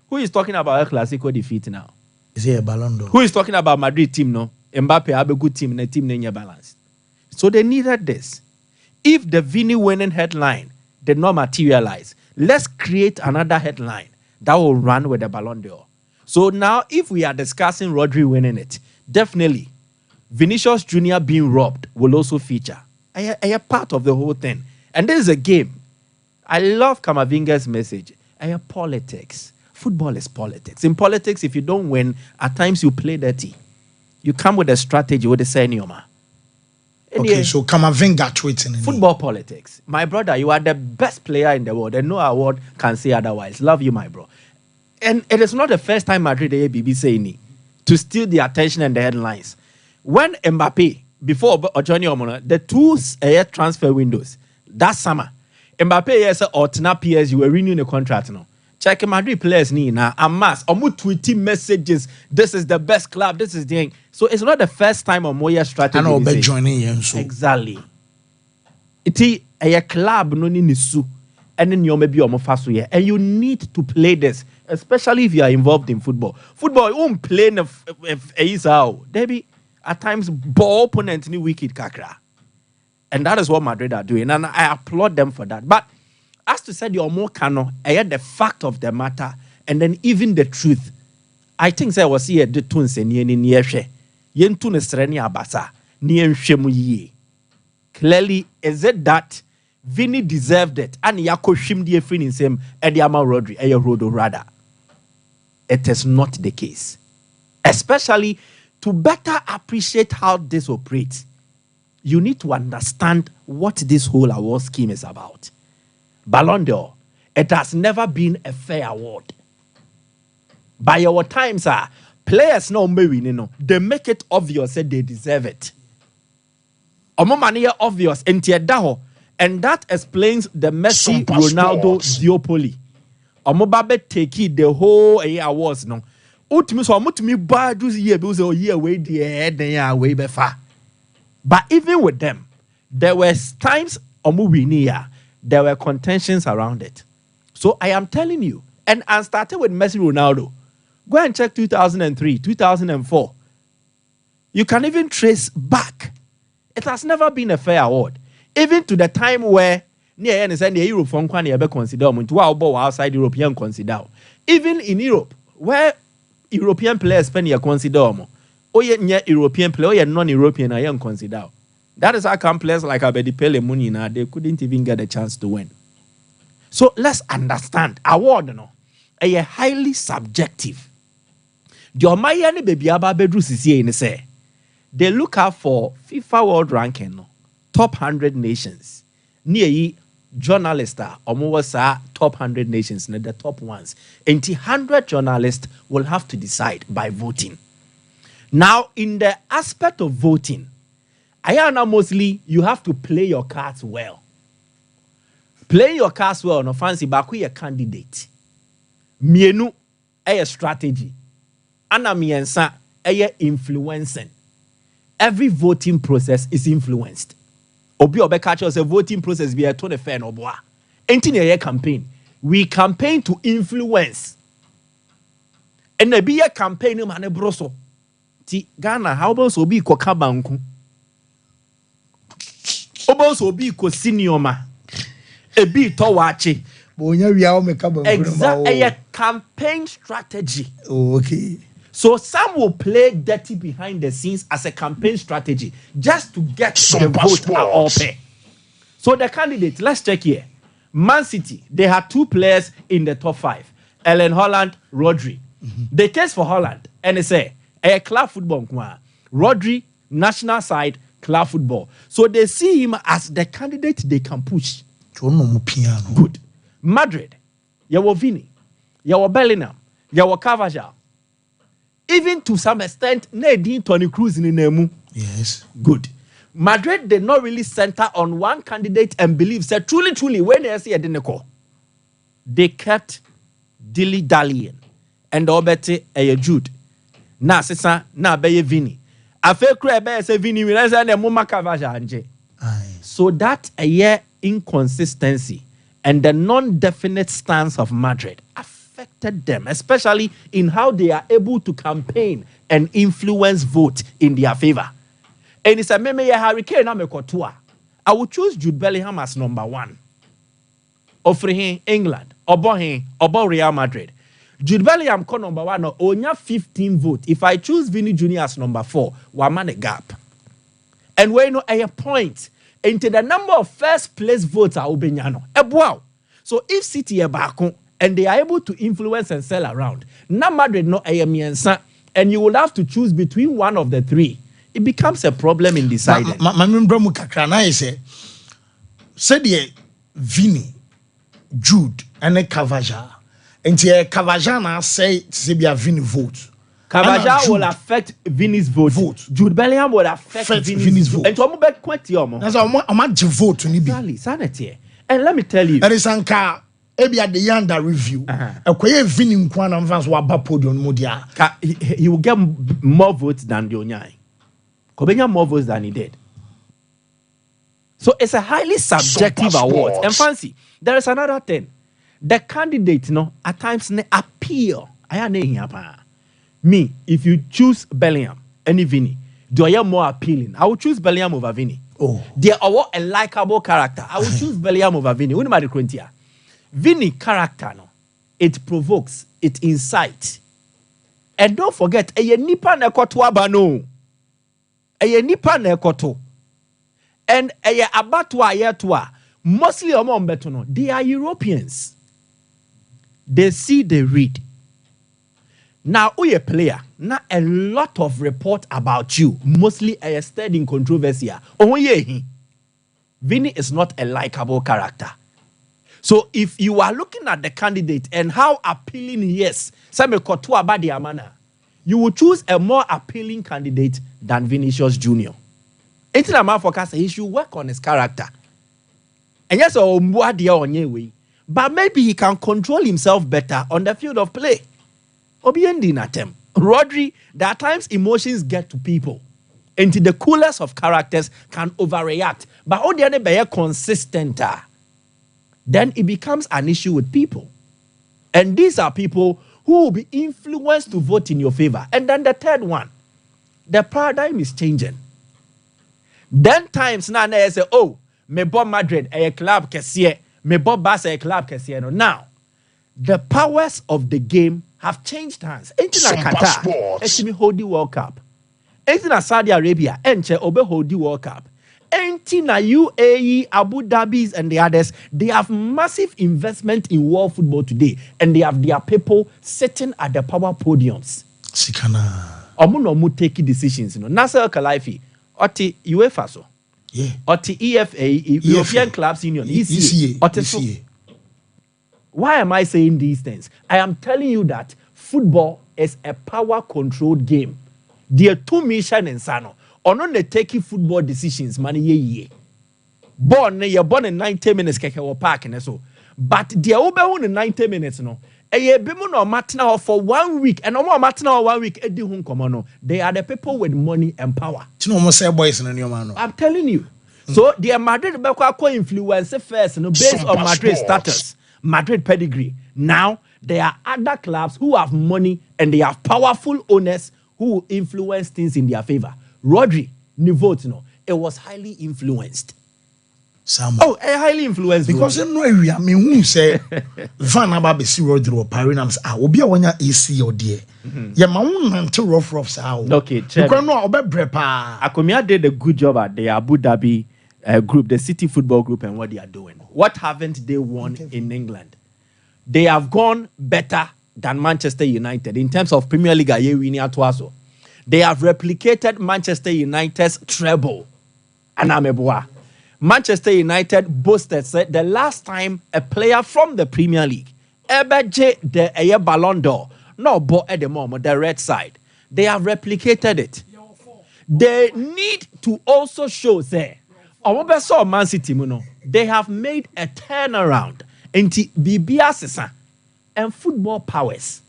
who is talking about a Clasico defeat now? Is it a Ballon d'Or? Who is talking about Madrid team no? Mbappe have a good team and a team near balanced. So they needed this. If the Vini winning headline did not materialize, let's create another headline that will run with the Ballon d'Or. So now, if we are discussing Rodri winning it, definitely Vinicius Jr. being robbed will also feature. A part of the whole thing. And this is a game. I love Kamavinga's message. Politics. Football is politics. In politics, if you don't win, at times you play dirty. You come with a strategy with the senior. Okay, so Kamavinga tweeting. Football politics. My brother, you are the best player in the world, and no award can say otherwise. Love you, my bro. And it is not the first time Madrid ABB saying to steal the attention and the headlines. When Mbappe, before Johnny Omona, the 2 transfer windows, that summer, Mbappe yes or PSG were renewing the contract. No, check Madrid players ni na amas omu tweeting messages. This is the best club. This is the thing. So it's not the first time on Moya strategy. I know be joining you so. Exactly. Iti a club no ni nisu. And then you maybe faso here. And you need to play this, especially if you are involved in football. Football, you won't play if out. There be at times ball opponent ni wicked kakra. And that is what Madrid are doing. And I applaud them for that. But as to say the more cano, I had the fact of the matter and then even the truth. I think I was here the tunes and yen in yeshe. Yen tune streni abasa. Nien shemu ye. Clearly, is it that Vinny deserved it and yako shim die fin in same Ediama Rodri Eya Rodo rather? It is not the case. Especially to better appreciate how this operates, you need to understand what this whole award scheme is about. Ballon d'Or, it has never been a fair award. By our times, players no winning, they make it obvious that they deserve it. Omomania obvious and that explains the Messi Sompa Ronaldo sports. duopoly. Omobabe take it the whole awards no. Ultimately, so mutumi bad year because a year way the head way befa. But even with them, there were times there were contentions around it. So I am telling you, and I started with Messi Ronaldo. Go and check 2003, 2004. You can even trace back. It has never been a fair award. Even to the time where near the Europe from Kwani consider outside European consider. Even in Europe, where European players spend your consider European player, non-European I am consider. That is how come players like Abedi Pele Munina, they couldn't even get a chance to win. So let's understand award no a highly subjective. The Omayani baby Ababedru Sisi in say they look out for FIFA World Ranking no, top 100 nations. Near journalists are almost top 100 nations, the top ones. And 100 journalists will have to decide by voting. Now, in the aspect of voting, mostly you have to play your cards well. Play your cards well, no fancy baku your candidate. Mienu a strategy. Ana miensa a influencing. Every voting process is influenced. Obi obeka chose a voting process be a tone fair no boa. Enti a campaign. We campaign to influence. And there be a campaign man broso. Ti Ghana how about obi ko kabanku? Obo so obi ko senior ebi to wache. Exactly a campaign strategy. Oh, okay. So some will play dirty behind the scenes as a campaign strategy just to get the vote all pay. So the candidates, let's check here. Man City, they had two players in the top 5. Erling Haaland, Rodri. The case for Haaland, and they say, a club football. Rodri, national side, club football. So they see him as the candidate they can push. Good. Madrid, yawo Vini, yawo Bellingham, yawo Carvajal. Even to some extent, Nadine Tony Cruz in Nemu. Yes. Good. Madrid did not really center on one candidate and believe said truly, when they see a dinner, they kept dilly-dallying. And obete a Jude. Na sisa na beye Vini. Afe kure beye se Vini we say na mama Carvajal anje. So that a year inconsistency and the non-definite stance of Madrid affected them, especially in how they are able to campaign and influence vote in their favor. And it's a meme Hurricane Amekotua. I would choose Jude Bellingham as number 1. Offering England, Obo Real Madrid. Jude Bellingham come number 1 or only 15 votes. If I choose Vinny Jr. as number 4, we're man a gap. And we know a point into the number of first place votes are Obenyano. Wow. So if City are back and they are able to influence and sell around, now Madrid no ayamiensa, and you will have to choose between one of the 3. It becomes a problem in deciding. Mamimbramu kakrana ise said Vini, Jude, and a Carvajal. And Carvajal now say Zebia Vini vote. Carvajal will affect Vini's vote. Jude Bellingham will affect Vini's vote. And to that's a vote to Nibi. Sanity. And let me tell you. There is Anka Ebi at the under review. Ekoye Vini nkwana mfans wa ba podium mu dia. He will get more votes than the Onyai. Kobenya more votes than he did. So it's a highly subjective award. And fancy, there is another thing. The candidate, at times they appeal. Me, if you choose Bellingham, any Vini, do I am more appealing? I will choose Bellingham over Vini. Oh, they are a likable character. I will choose Bellingham over Vini. What about the Vini character, it provokes, it incites. And don't forget, a nipa nekoto abano. A nipa nekoto. And a abatwa yetwa. Mostly among betono, they are Europeans. They see, they read. Now, you a player, now a lot of report about you, mostly a stirred in controversy. Oh, yeah, Vini is not a likable character. So if you are looking at the candidate and how appealing he is, you will choose a more appealing candidate than Vinicius Jr. He should work on his character. And yes, but maybe he can control himself better on the field of play. Rodri, there are times emotions get to people. And the coolest of characters can overreact. But how they be consistent, then it becomes an issue with people. And these are people who will be influenced to vote in your favor. And then the third one, the paradigm is changing. Then times now they say, oh, me Bob Madrid a club kesiye, me Bob Barca a club kesiye. No, now the powers of the game have changed hands. Ain't na Qatar, it's hold the World Cup. Ain't na Saudi Arabia, enche obe hold the World Cup. Ain't na UAE, Abu Dhabi's and the others. They have massive investment in world football today, and they have their people sitting at the power podiums. Sikana. Omu take decisions. Nasser Khalifi, oti UEFA so. Yeah. Oti EFA, European Clubs Union. ECA. Why am I saying these things? I am telling you that football is a power-controlled game. There are two missions in Sano. Ono ne taking football decisions, man, ye. You're born in 90 minutes, keke wo park and so. But the obe in 90 minutes, no. Eye bimu no matna for 1 week, and no more matna 1 week. Edi hun komono. They are the people with money and power. You know, say boys in your man. I'm telling you. So the Madrid beko influence first, based on Madrid status, Madrid pedigree. Now there are other clubs who have money and they have powerful owners who influence things in their favor. Rodri, vote, it was highly influenced. Oh, highly influenced. Because in no area, who say Van Ababe see Rodri or Parinams, obi a wanya AC or dear. Yeah, my own to rough sound. Okay, Akomia did a good job at the Abu Dhabi group, the City Football Group, and what they are doing. What haven't they won in England? They have gone better than Manchester United in terms of Premier League. They have replicated Manchester United's treble. And Manchester United boasted the last time a player from the Premier League ever the Ballon d'Or, no, but at the moment, the red side, they have replicated it. They need to also show there. Man City, they have made a turnaround into BBS and football powers.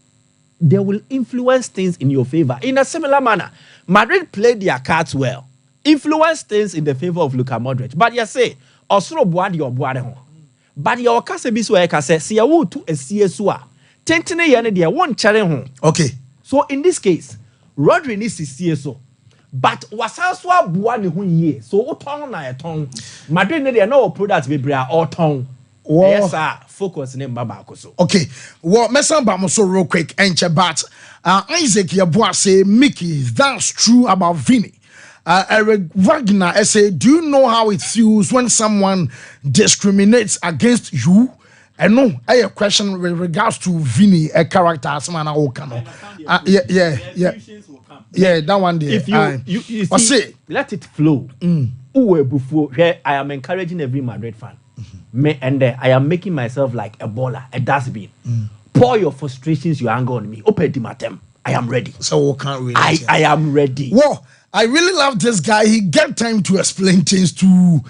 They will influence things in your favor. In a similar manner, Madrid played their cards well, influenced things in the favor of Luka Modric. But you say, Osro Boadi or Boade. But your Casabiso Eka says, see a wood to a CSUA. Tentine Yanedia won't challenge home. Okay. So in this case, Rodri needs to CSO. But Wasanswa Boadi who ye. So what tongue na a tongue? Madrid need no products be bria or tongue. Yes, sir. Focus in Babakoso. Okay. Well, Mesamba so real quick, but Isaac Yabua say, Mickey, that's true about Vini. Eric Wagner say, do you know how it feels when someone discriminates against you? I know I have a question with regards to Vini, a character as man yeah, that one there. If you see, let it flow. I am encouraging every Madrid fan. And I am making myself like a baller, a dustbin. Pour your frustrations, your anger on me. Open the matem. I am ready. So we can't really. I am ready. Well, I really love this guy. He get time to explain things to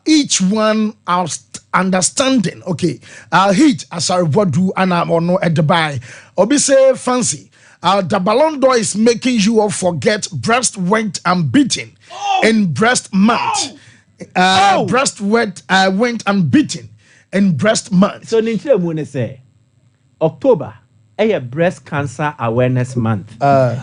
each one understanding. Okay, Heat Asaribodu and Ono at Dubai. Obi say fancy. The Ballon d'Or is making you all forget breast went unbeaten in breast month. Breast went unbeaten in breast month. So Ninja Mune say October a breast cancer awareness month.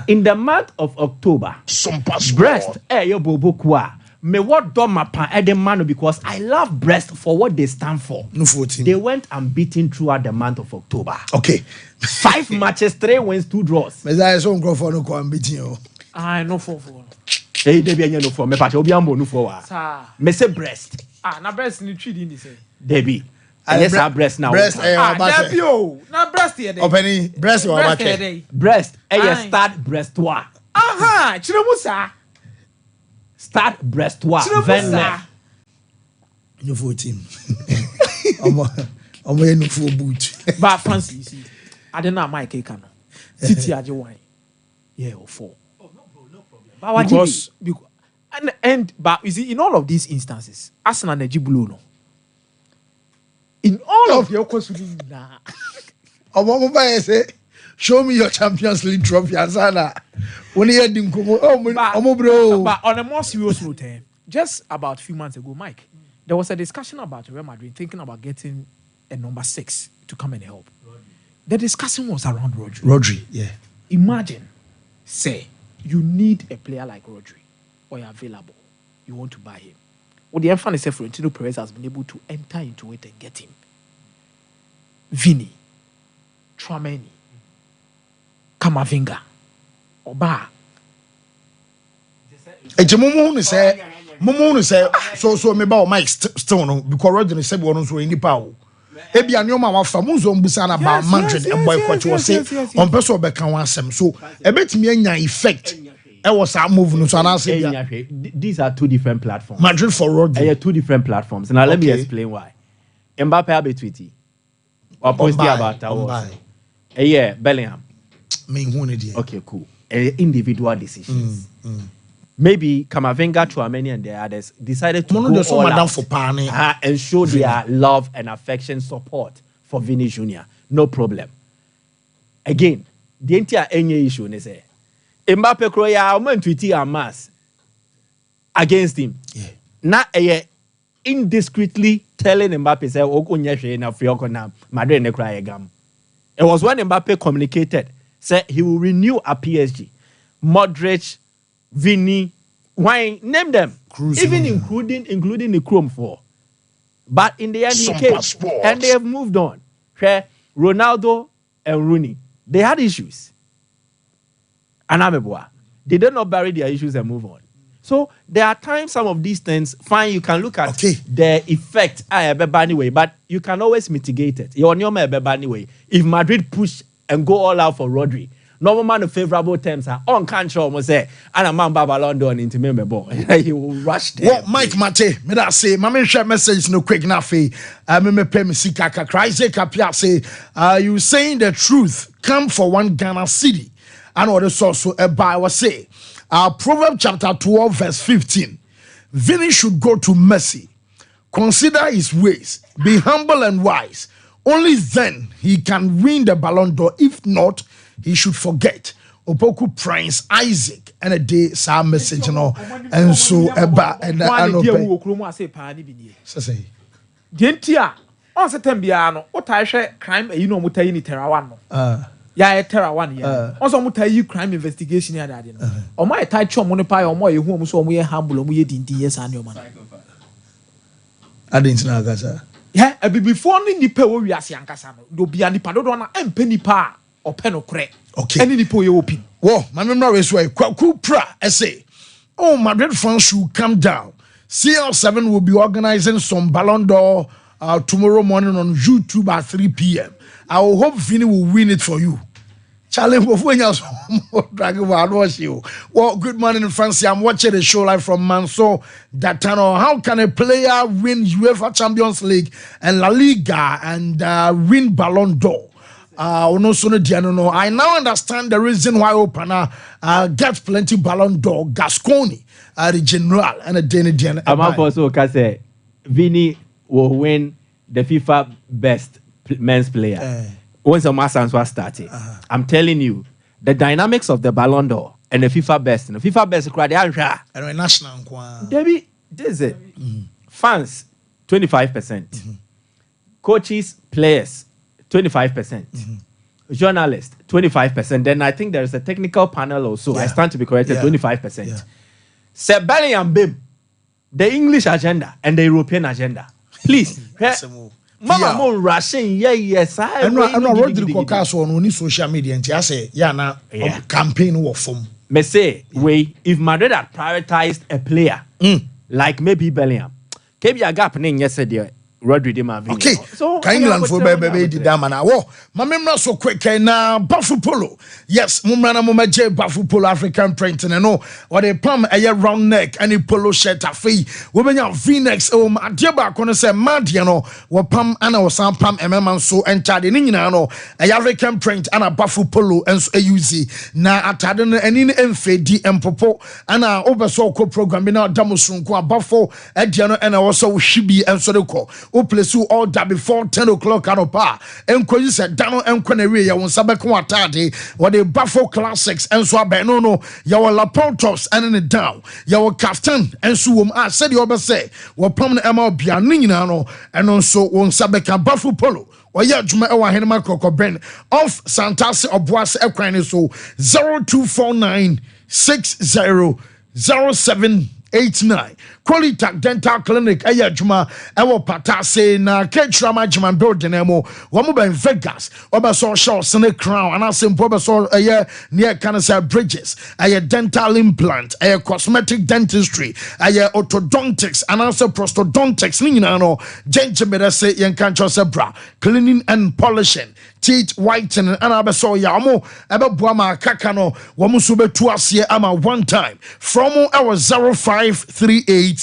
In the month of October, Sompa breast your bobokwa. Me what do mapa edemano because I love breast for what they stand for. No 14. They went unbeaten throughout the month of October. Okay. 5 matches, 3 wins, 2 draws. Meza so go for no ko unbeaten. I no for. Hey, they be no for me but obi ambo no for wa. Sir. Me say breast. Na breast ni treat ni say. Debbie. Yes, our breast now. Breast Debbie o. Na breast here dey. Openi breast wa back. Breast start breast wa. Aha, chiremu sa. Start breast wa. Venna. No 14. Omo no for boot. But fancy see. I don't know my cake no. City aje wine. Yeah, or 4. No problem. Because but you see in all of these instances, Arsenal na blue no. In all of your questions na. Omo ba say show me your Champions League trophy Asana. When you heard him come, oh, bro. But on a more serious note, just about a few months ago, Mike, there was a discussion about Real Madrid thinking about getting a number 6 to come and help. The discussion was around Rodri. Rodri, yeah. Imagine, say, you need a player like Rodri, or you're available, you want to buy him. What the emphasis is Florentino Perez has been able to enter into it and get him. Vini, Tchouaméni, Camavinga, Oba. Mumu say so me ba Mike still no because Rodri say we no so any power. Ebi anyoma wa fa mu zo mbusa na ba Madrid e boy coach was say on person be kan asem so e betimi anya effect e was a move no so na say these are 2 different platforms. Madrid for Rodri 2 different platforms. Now let me explain why. Mbappe have a tweety or post about that Bellingham me hu ne dia. Okay, cool. Individual decisions. Maybe Camavinga, Tchouaméni, and the others decided to go all out for Pani and show their love and affection, support for Vini Jr. No problem. Again, the entire any issue is Mbappe Kroya man tweety a mass against him. Yeah. Not indiscreetly telling Mbappe say Okunyeshe na Fiokona Madrid ne cry gam. It was when Mbappe communicated said he will renew at PSG. Modric, Vini, why name them? Even including the Chrome 4. But in the end, he came and they have moved on. Ronaldo and Rooney, they had issues. And they did not bury their issues and move on. So there are times some of these things, fine, you can look at the effect anyway, but you can always mitigate it. Anyway. If Madrid push and go all out for Rodri, normal man of favorable terms are on country almost say and a man Ballon d'Or into member he will rush there. Well, Mike Mate, me that say my share message no quick na fe me play music kakra Isaac Kapia say you saying the truth come for one Ghana city and what the source by was say Proverbs chapter 12 verse 15 Vini should go to mercy, consider his ways, be humble and wise, only then he can win the Ballon d'Or. If not, he should forget Opoku Prince Isaac and a day some message no and so eba and say Gentia on certain biano what I share crime you know mutai ni Terra yeah Terra 1 yeah also mutai crime investigation ya daddy no o my tie chom no pa o mo ye hu so mo ye humble mo ye dindi yes an man adin na gasa yeah before ni nipa wo wiase ankasa no do bia nipa do na empa nipa openo kre okay any nipo ye open whoa my memory is why kwaku pra say oh Madrid fans should calm down. CL7 will be organizing some Ballon d'Or tomorrow morning on YouTube at 3 p.m. I will hope Vini will win it for you. Challenge of when you well, good morning, Francie. I'm watching the show live from Manso Datano. How can a player win UEFA Champions League and La Liga and win Ballon d'Or? I now understand the reason why Opana gets plenty Ballon d'Or. Gasconi, the general, and a Daniel. I'm also say Vini will win the FIFA best men's player. When the Masters was started, I'm telling you, the dynamics of the Ballon d'Or and the FIFA best, and the FIFA best crowd, and national. Debbie, this is it. Fans, 25%. Coaches, players, 25%. Journalists, 25%. Then I think there is a technical panel also. I stand to be corrected, 25%. Sir Ballon Bim, the English agenda and the European agenda. Please. Mama mon rushing, yes. I know Rodrigo Caso on social media and I say, campaign war from. Me say, if Madrid had prioritized a player like maybe Bellingham, kebi a gap name yesterday. Rodri okay, so England for baby did that man. Oh, my memory so quick na Buffalo Polo. Yes, mumana mumaje Buffalo Polo African print and no or they palm a round neck and a polo shirt a fee. Women have V-necks my dear back on say mad you know what pam and our sam pam and so entered in no a African print and a Buffalo Polo and so a UZ na atadon and in enfe di empopo and a oversaw co program in our damusun kwa Buffalo Ediano and also shibi and so the call. Place all that before 10 o'clock and pa and you said Dano and Quenery ya won sabeko atade what the Buffalo Classics and so no ya la tops and in the down ya captain and so I said you ever say what permanent MLB no and also won sabeka Buffalo Polo or ya juma ewa henema koko ben off Santasi Obuas Equine so 0249 600789 Quality Dental Clinic Aya Juma Ewo Patase na Ketrama Juma building emo Wamu in Vegas Obaso Shaw Sene Crown and I simple Obaso near Canasa Bridges Aya dental implant Aya cosmetic dentistry Aya orthodontics and also prosthodontics Ninano Gentlemen say Yankancho Sebra cleaning and polishing teeth whitening and abeso yamo ebe buama kakano wamusube tuasie ama one time from our 0538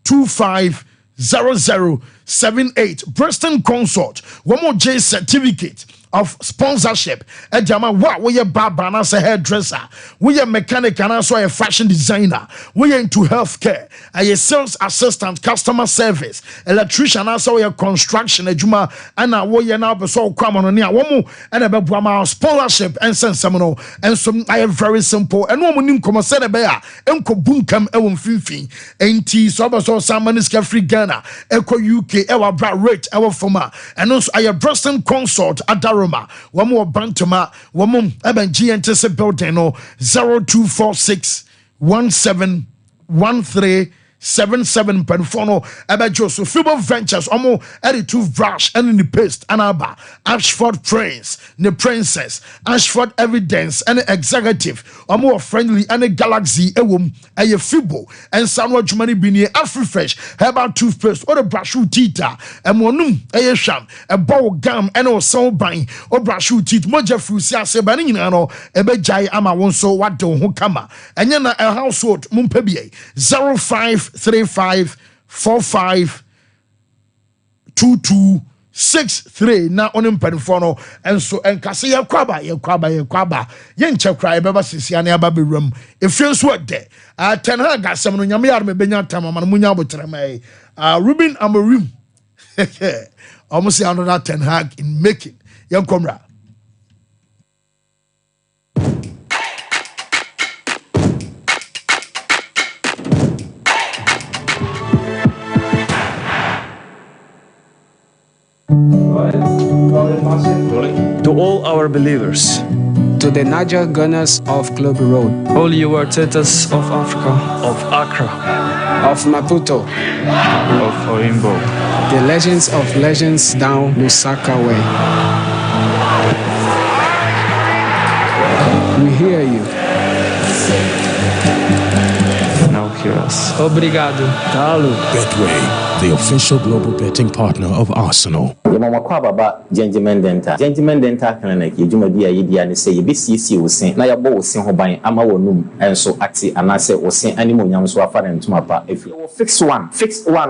250078 Preston Consort one J certificate of sponsorship Ejama we are barber and as a hairdresser we are mechanic and also a fashion designer we are into healthcare a sales assistant customer service electrician also a construction ejuma and we are now so come on near one and a babuama sponsorship and sensational and some I am very simple and one nim come say the bear enko bunkam ewon finfin enti so so samanis free Ghana eko UK ewa bra rate ewa former and also I am Preston Consort at one more bantama, woman, Eben GNTS building no 0246 171377 Penfono, Abajo, so Fibo Ventures, Omo, Eddie Toothbrush, and in the paste, Anaba, Ashford Prince, the Princess, Ashford Evidence, and executive, Omo friendly, and a Galaxy, Ewum, a Fibo, and Sandwich Money Bini, Afrifresh, Herbal Toothpaste, or a Brashu Tita, and Monum, a Sham, a bow gum, and or so buying, or Brashu Tit, Moja Frusia, Sebanino, a Bejai Ama Wonso, what do Hukama, and Yana a household, Mumpebie, 0535452263 na onim penfono enso enkase ye kwaba yenche kra beba sisia na aba bewram efie so de ten ha gasem no nyame yar me benya tamama no munya botere mai Ruben Amorim almost another 10 hag in making yankomra. To all our believers, to the Niger Gunners of Globe Road, all you Artetas of Africa, of Accra, of Maputo, of Oimbo, the legends of legends down Lusaka way. We hear you. Now hear us. Obrigado. Talo. Betway, the official global betting partner of Arsenal. Mama Kwababa, Gentleman Dental Clinic, Yujumadia Yidia, and say, BCC will sing, Nayabo will sing Hobine, Amawonum, and so Axi, and I say, will sing animal yams to a and to Mapa. If you fix one,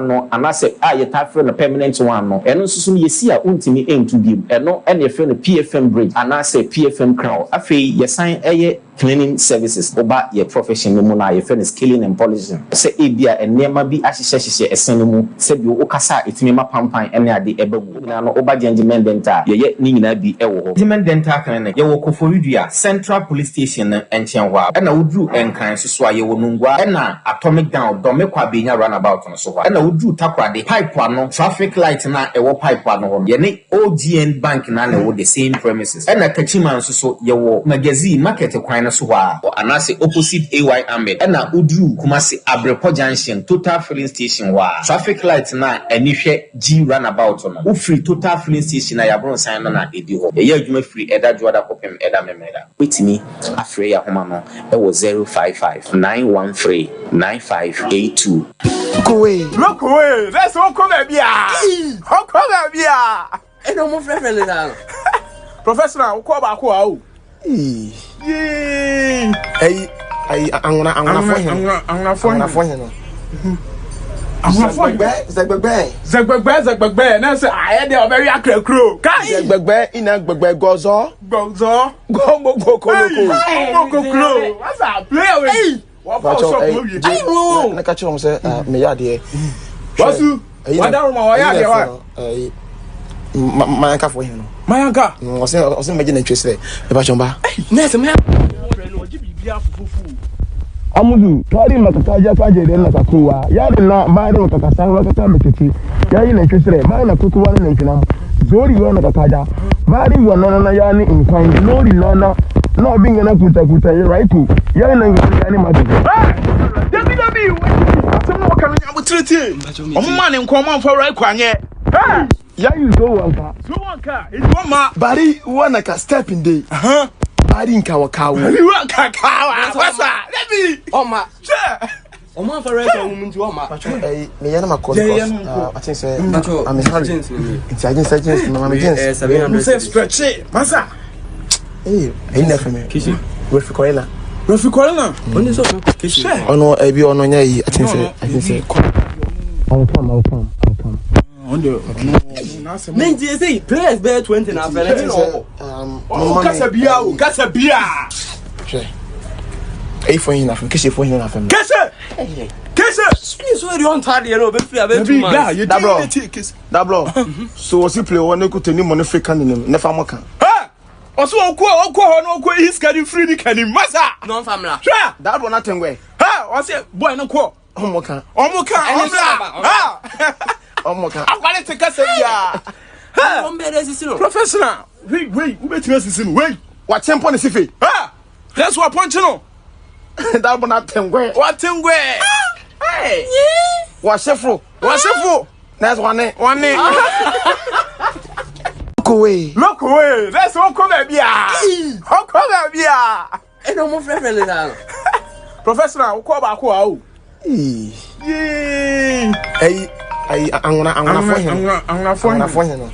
no, and I say, you tap for the permanent one, no, and also soon you see a ultimate aim to be, and no, and you feel the PFM bridge, and I say PFM crown. I feel you sign a cleaning services about your profession, no more, your friend is killing and polishing. Say, Abia and Nema be as she says, a cinema, said you okasa itimi ma pampan ene ade ebagu na no oba gentleman dental ye ni nyina bi ewo ho gentleman dental clinic ye wo Koforidua Central Police Station enchen ho e na wodru enkan so a ye wo nungwa e na atomic down do me kwa benya runabout no so ho e na wodru takrade pipe ano traffic light na e wo pipe ano ho ye ne OGN bank na wo the same premises e na kachiman so ye wo magazine market kwan no so ho a anase opposite AY Ahmed e na wodru Kumasi Abrepo Junction Total Filling Station wa traffic light na anihwe G runabout no wo free Total Filling Station na yabron sign no na edi ho ye adwuma free eda juada kopem eda memeda wetimi afre ya homa no e wo 055 913 9582 look away that's all come bia how come bia e no mo frefre le na professional ko ba ko a o Ay, angona fo hen no. Zegbegbe na say I dey very akrakro kai Zegbegbe ina gbegbe gozo go what's up play away what for shop no you I know na ka chiro say me ya de wasu wada ma wa ya de wa mayanka fo hen no mayanka o se me gina twese e ba chomba na se me no ji bibia fufufu amudu tari makakaja kaje de na kakuwa yari na mari makakasa wakata metiti yayi na twesere mari na kukuwa na nkinam zori yo na kakaja mari yo na yani inkwan lori na binga na kuta right yayi na ngani madu dabi asem no kan nya butrete omma ne nkoma fa right kwanye yayi zo wanka it woma bari wana ka step in day bari nka wakawo bari waka kawa wasa lebi oma che oma fa right wo munti oma me yana makos I think say I'm sorry it's agents mama agents 700 say stretch masa na feme kishi Refi Corella oni so kishi ono ebi ono nya yi I think say I'll come on the Menji say players bear 20 na fele no Kasabia che for him na feme kishi for him na feme kese ni so ri on tade no be free about 2 months that bro so was he play one ku teni money fake kan ni nefa mo kan oso okwo ho no okwo his carry free ni kan masa no family sure that one atengwe o say boy no ko omoka akwale te kasabia on be resist professional wait ubeti resist wait what tempo ni sife that's what punch no that one atengwe what tengwe hey wasefo that's one look away that's all come bia how come bia e no mo frefre le na professional ko ba ko a o angona fo hen no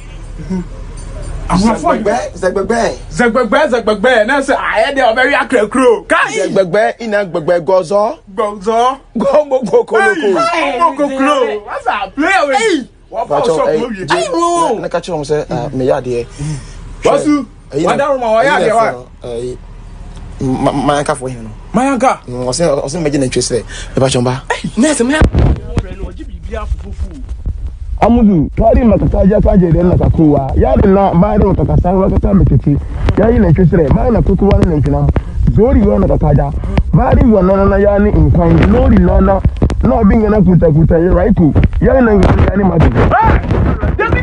Zegbegbe na say I dey very akrakro kai Zegbegbe ina gbegbe gozo go what's up play away what for shop no you I know na ka chiro say me ya de wasu wada ma wa ya de wa mayanka fo hen no mayanka o se me gina twese e ba chomba na se me no ji bibia fufufu amudu tari makakaja kaje de na kakuwa yari na mari makakasa wakata metiti yayi na twesere mari na kukuwa na nkinam zori yo na kakaja mari yo na yani inkwan lori na binga na kuta right yayi na ngani madu dabi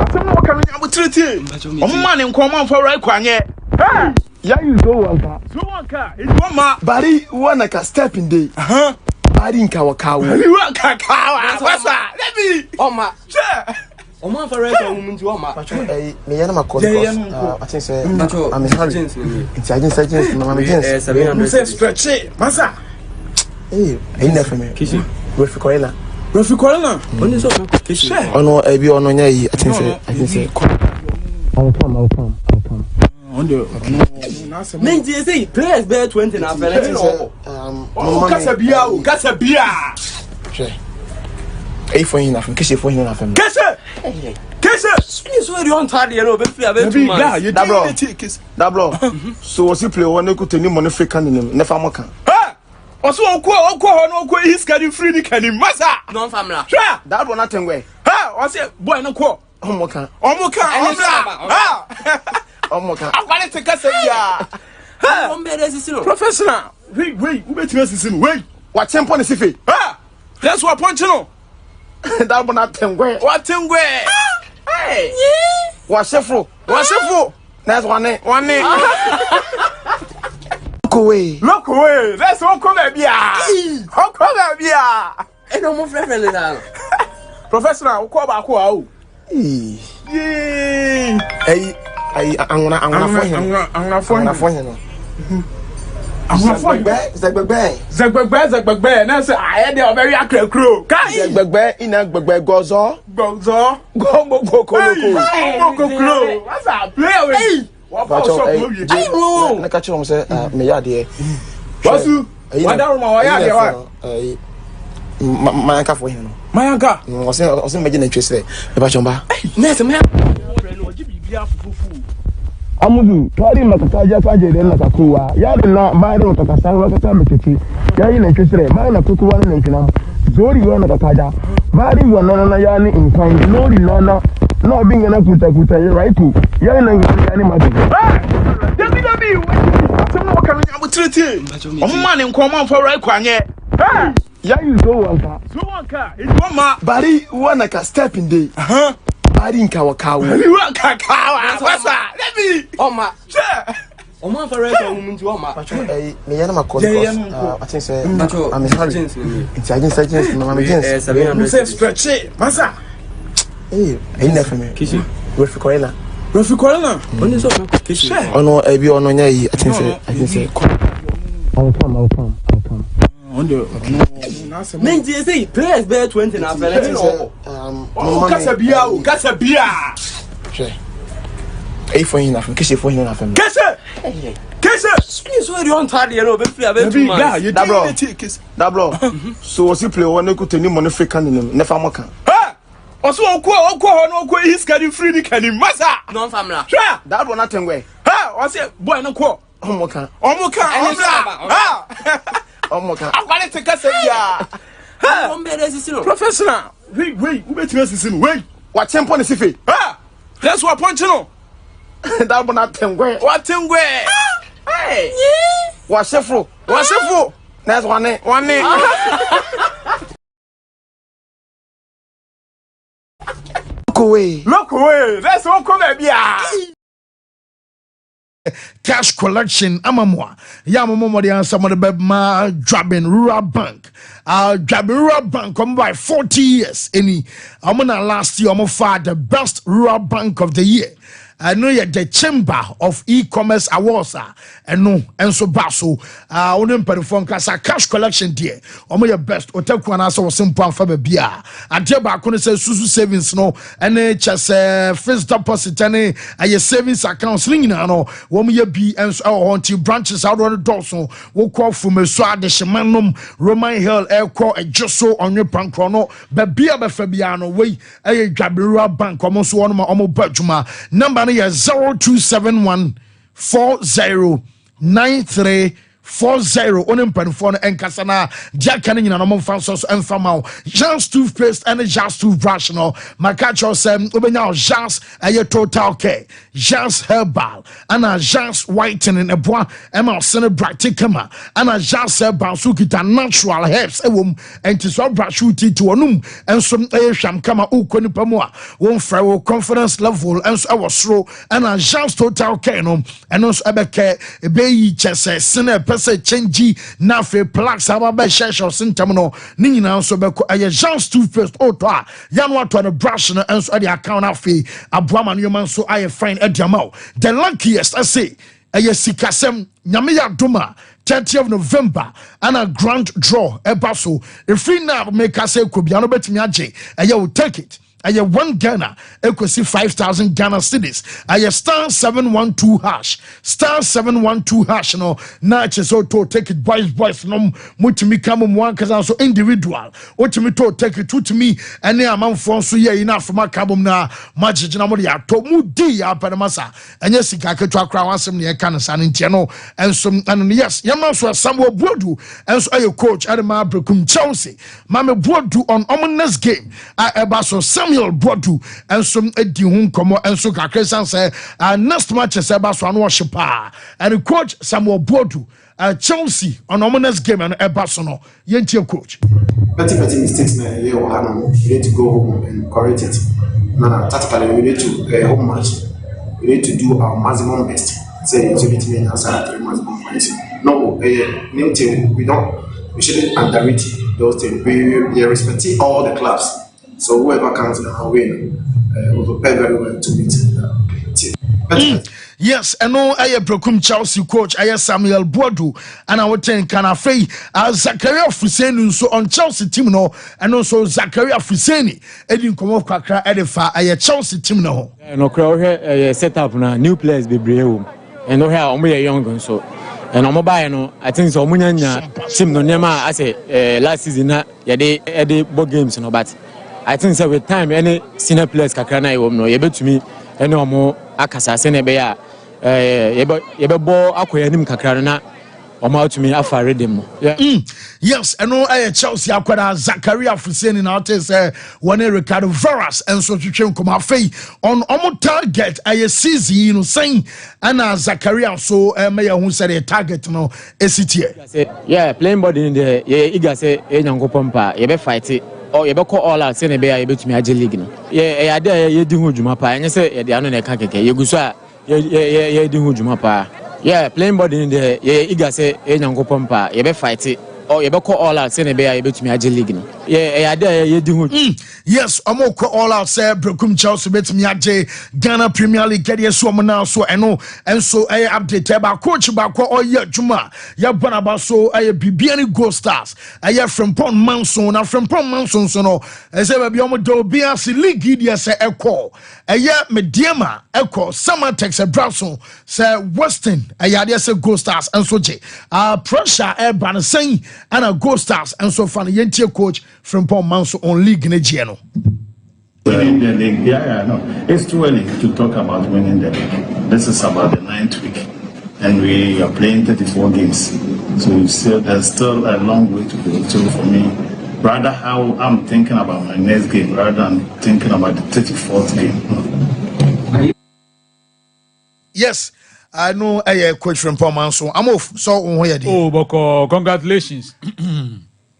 asem no kan nya butrete omma ne nkoma fa right kwanye yayi zo wanka it woma bari wana ka step in day bari nka wakawo bari waka kawa wasa lebi oma che oma fa right wo munti oma me yana makos I think say I'm sorry it's agents mama agents 700 say stretch masa na feme kishi Refi Corella oni so kishi ono ebi ono nya yi I think say I'll come on the Menji say players bear 20 na fele no kasabia che for him na feme kishi for him na feme kese ni so ri on tade no be free about 2 months that bro so was he play one ku teni money fake kan ni nefa mo kan Also, no, he's getting free, the candy, massa. Non family. That one nothing way. Ha! What's it? Boy, no quo. Omoka. I'm going to take us a professional. Wait, who bet you listen? Wait. What tempo is it? Ha! That's what punch no. That one nothing way. What thing way? Hey! What's it for? That's one name. Look away. That's all come at me. How come at me? And no more friendly now. Professional, call back. Hey, I'm gonna phone him. Zagbagbe. That's I had a very accurate crew. Zagbagbe in a gozo. Go. What's up? Play. What about I catch him say me ya there. What's you? What down my ya there? Mayanka for him. Mayanka. I was imagine interest there. E ba chomba. Nurse me. Amudu, kari makakaja kaje den na kakuwa. Ya de na mairo kakasanga kaka metiti. Ya ina interest mai na kukuwa na nkina. Zori wana kakaja. Mari wana na yani inkwan. Lori na no binga na kuta right to. Ya ina yani madu. Dabi. Some no kan nya butrete. O man nkoma for right kwanye. Ya you so wanka. It woma. Bari wana ka step in day. Bari nka wakawo. Bari waka kawa. Wasa. Lebi. Oma. O man for right woman to Oma. Me yana makos. I think say I'm sorry. It's agent no me gens. 700. Say stretch it. Masa. Never me. Kishi. Refi Corona. Only so kishi. Ono ebi ono nya yi. I think say I'll come. Men say players bear 20 na fele no. Kasabia. Che. For him na fam. Kishi for him na fam. Kese. You so you on tardy no be free about 2 months. That bro. So was he play one ku teni money fake kan ni nefa mo kan. Also, no, he's getting free, the candy, massa. Non family. That one nothing way. Ha! What's it? Boy, no quo. Omoka. I'm going to take us a professional. Wait, who bet you listen? Wait. What tempo is it? Ha! That's what punch no. That one nothing way. What thing way? Hey! What's it for? That's one name. Look away. That's all come at me. Cash collection amamwa ya momo de answer mo de ma Drabin Rural Bank Drabin Rural Bank come by 40 years any amona last year omo for the best rural bank of the year. I know you're the Chamber of E-Commerce Awards and so baso onim perform kasa cash collection there omo your best otaku anasa wo simple fa ba bia ade ba ko ne say susu savings no ene chese fixed deposit ene aye savings accounts ring na no wo mo ye bi enso honti branches out on the doors so wo call from so ade hyemanum Roman Hill airco ejoso onwe pankro no ba bia ba fa bia no we aye Dwabera Bank omo so wono ma omo badwuma number 0271 409340 onim panfo and kasana diakane nyina no mfa so emfama Jans toothpaste and Jans toothbrush no makacho sem obenya Jans aye total care Jans herbal and Jans whitening eboa ema sene practicama and Jans herbal so kita natural herbs ewom enti so brush uti to onum enso aye hwam kama ukoni pamu a won fra wo confidence level enso e wosro and Jans total care no eno so ebeke ebeyi chese sene say change na fe plaques aba be shesho sintem no ni nyina so be aye Jans toothpaste oto a ya no ato na brush no enso the account na fe aboama no man so aye fine ediamao the luckiest I say aye sikasem nyame ya doma 30th of November and a grand draw eba so if free now make us say ko bia no betimi age aye will take it Aye 1 Ghana equals 5,000 Ghana cedis. Aye star 712 hash. Star 712 hash no na cheso to take it boys no mutimi come one cause also individual. Otimi to take it to me and ne amanfo so ye enough ma kabom na magic na mo ya to mudi ya panamasa. Enye sika ketwa kra wansem ne ka no sanentie no enso and yes yama so Samuel Bodu enso aye coach Adema Brekum Chelsea. Mame Bodu on ominous game. Ebaso Samuel Bodu enso edi hu komo enso kakresan say next match is ebaso an worship and coach Samuel Bodu Chelsea on ominous game and ebaso no yentie coach. Petty mistakes na we need to go home and correct it. Now tactically we need to home match. We need to do our maximum best. Say it's a bit mean as a maximum best. No, new team we shouldn't underrate those things. We respect all the clubs. So whoever comes in our win, will prepare very well to meet team. Yes, and no, I Brekum Chelsea coach, I Samuel Bodu, and I would think Kanafe, Zakaria Fuseni, so on Chelsea team no, and also Zakaria Fuseni, Edin Komo Kakra Edifa, I Chelsea team no. No, crowd set up na new players be brave, and no hair on me young so. And on mobile no, I think so. Munya team no nema I say last season na yade ball games no, but I think so with time any senior players kakra na no yebe to me any omo akasa se na be ya yebe ball akoya nim kakra na omo to me afa redeem no. Yes, and no Chelsea akwada Zakaria Fuseni na say one Ricardo Veras and so twetwe nkoma fei on omo target season you know saying and Zakaria so may who said a target no esitie. Yeah, playing body in the eager say enyankopon pa yebe fight it or yebe call all out say na be ya yebe to me age league no. Yeah there ye di hu dwuma pa enye say ye de ano na ka keke ye guso a ye di hu dwuma pa. Yeah, playing body in the eager say enyankopon pa yebe fight it or you call all out say na be ya yebe to me age league no. Yeah there ye di hu. Yes, omo call all out say Brekum Chelsea bet me age Ghana Premier League get so now so eno and so update ba coach ba ko oye dwuma ya bona ba so bibia ni Gold Stars Frimpong Manson na Frimpong Manson so no say ba bi omo do bia se league dia say ekọ mediama ekọ Samatex Brasso say Western dia say Gold Stars and so je pressure ban saying and Gold Stars and so fan yentie coach Frimpong Manson on league Nigeria. Winning the league, no. It's too early to talk about winning the league. This is about the 9th week, and we are playing 34 games. So there's still a long way to go. So for me, rather how I'm thinking about my next game, rather than thinking about the 34th game. Yes, I know a coach from Paul so I'm off. So Boko, congratulations.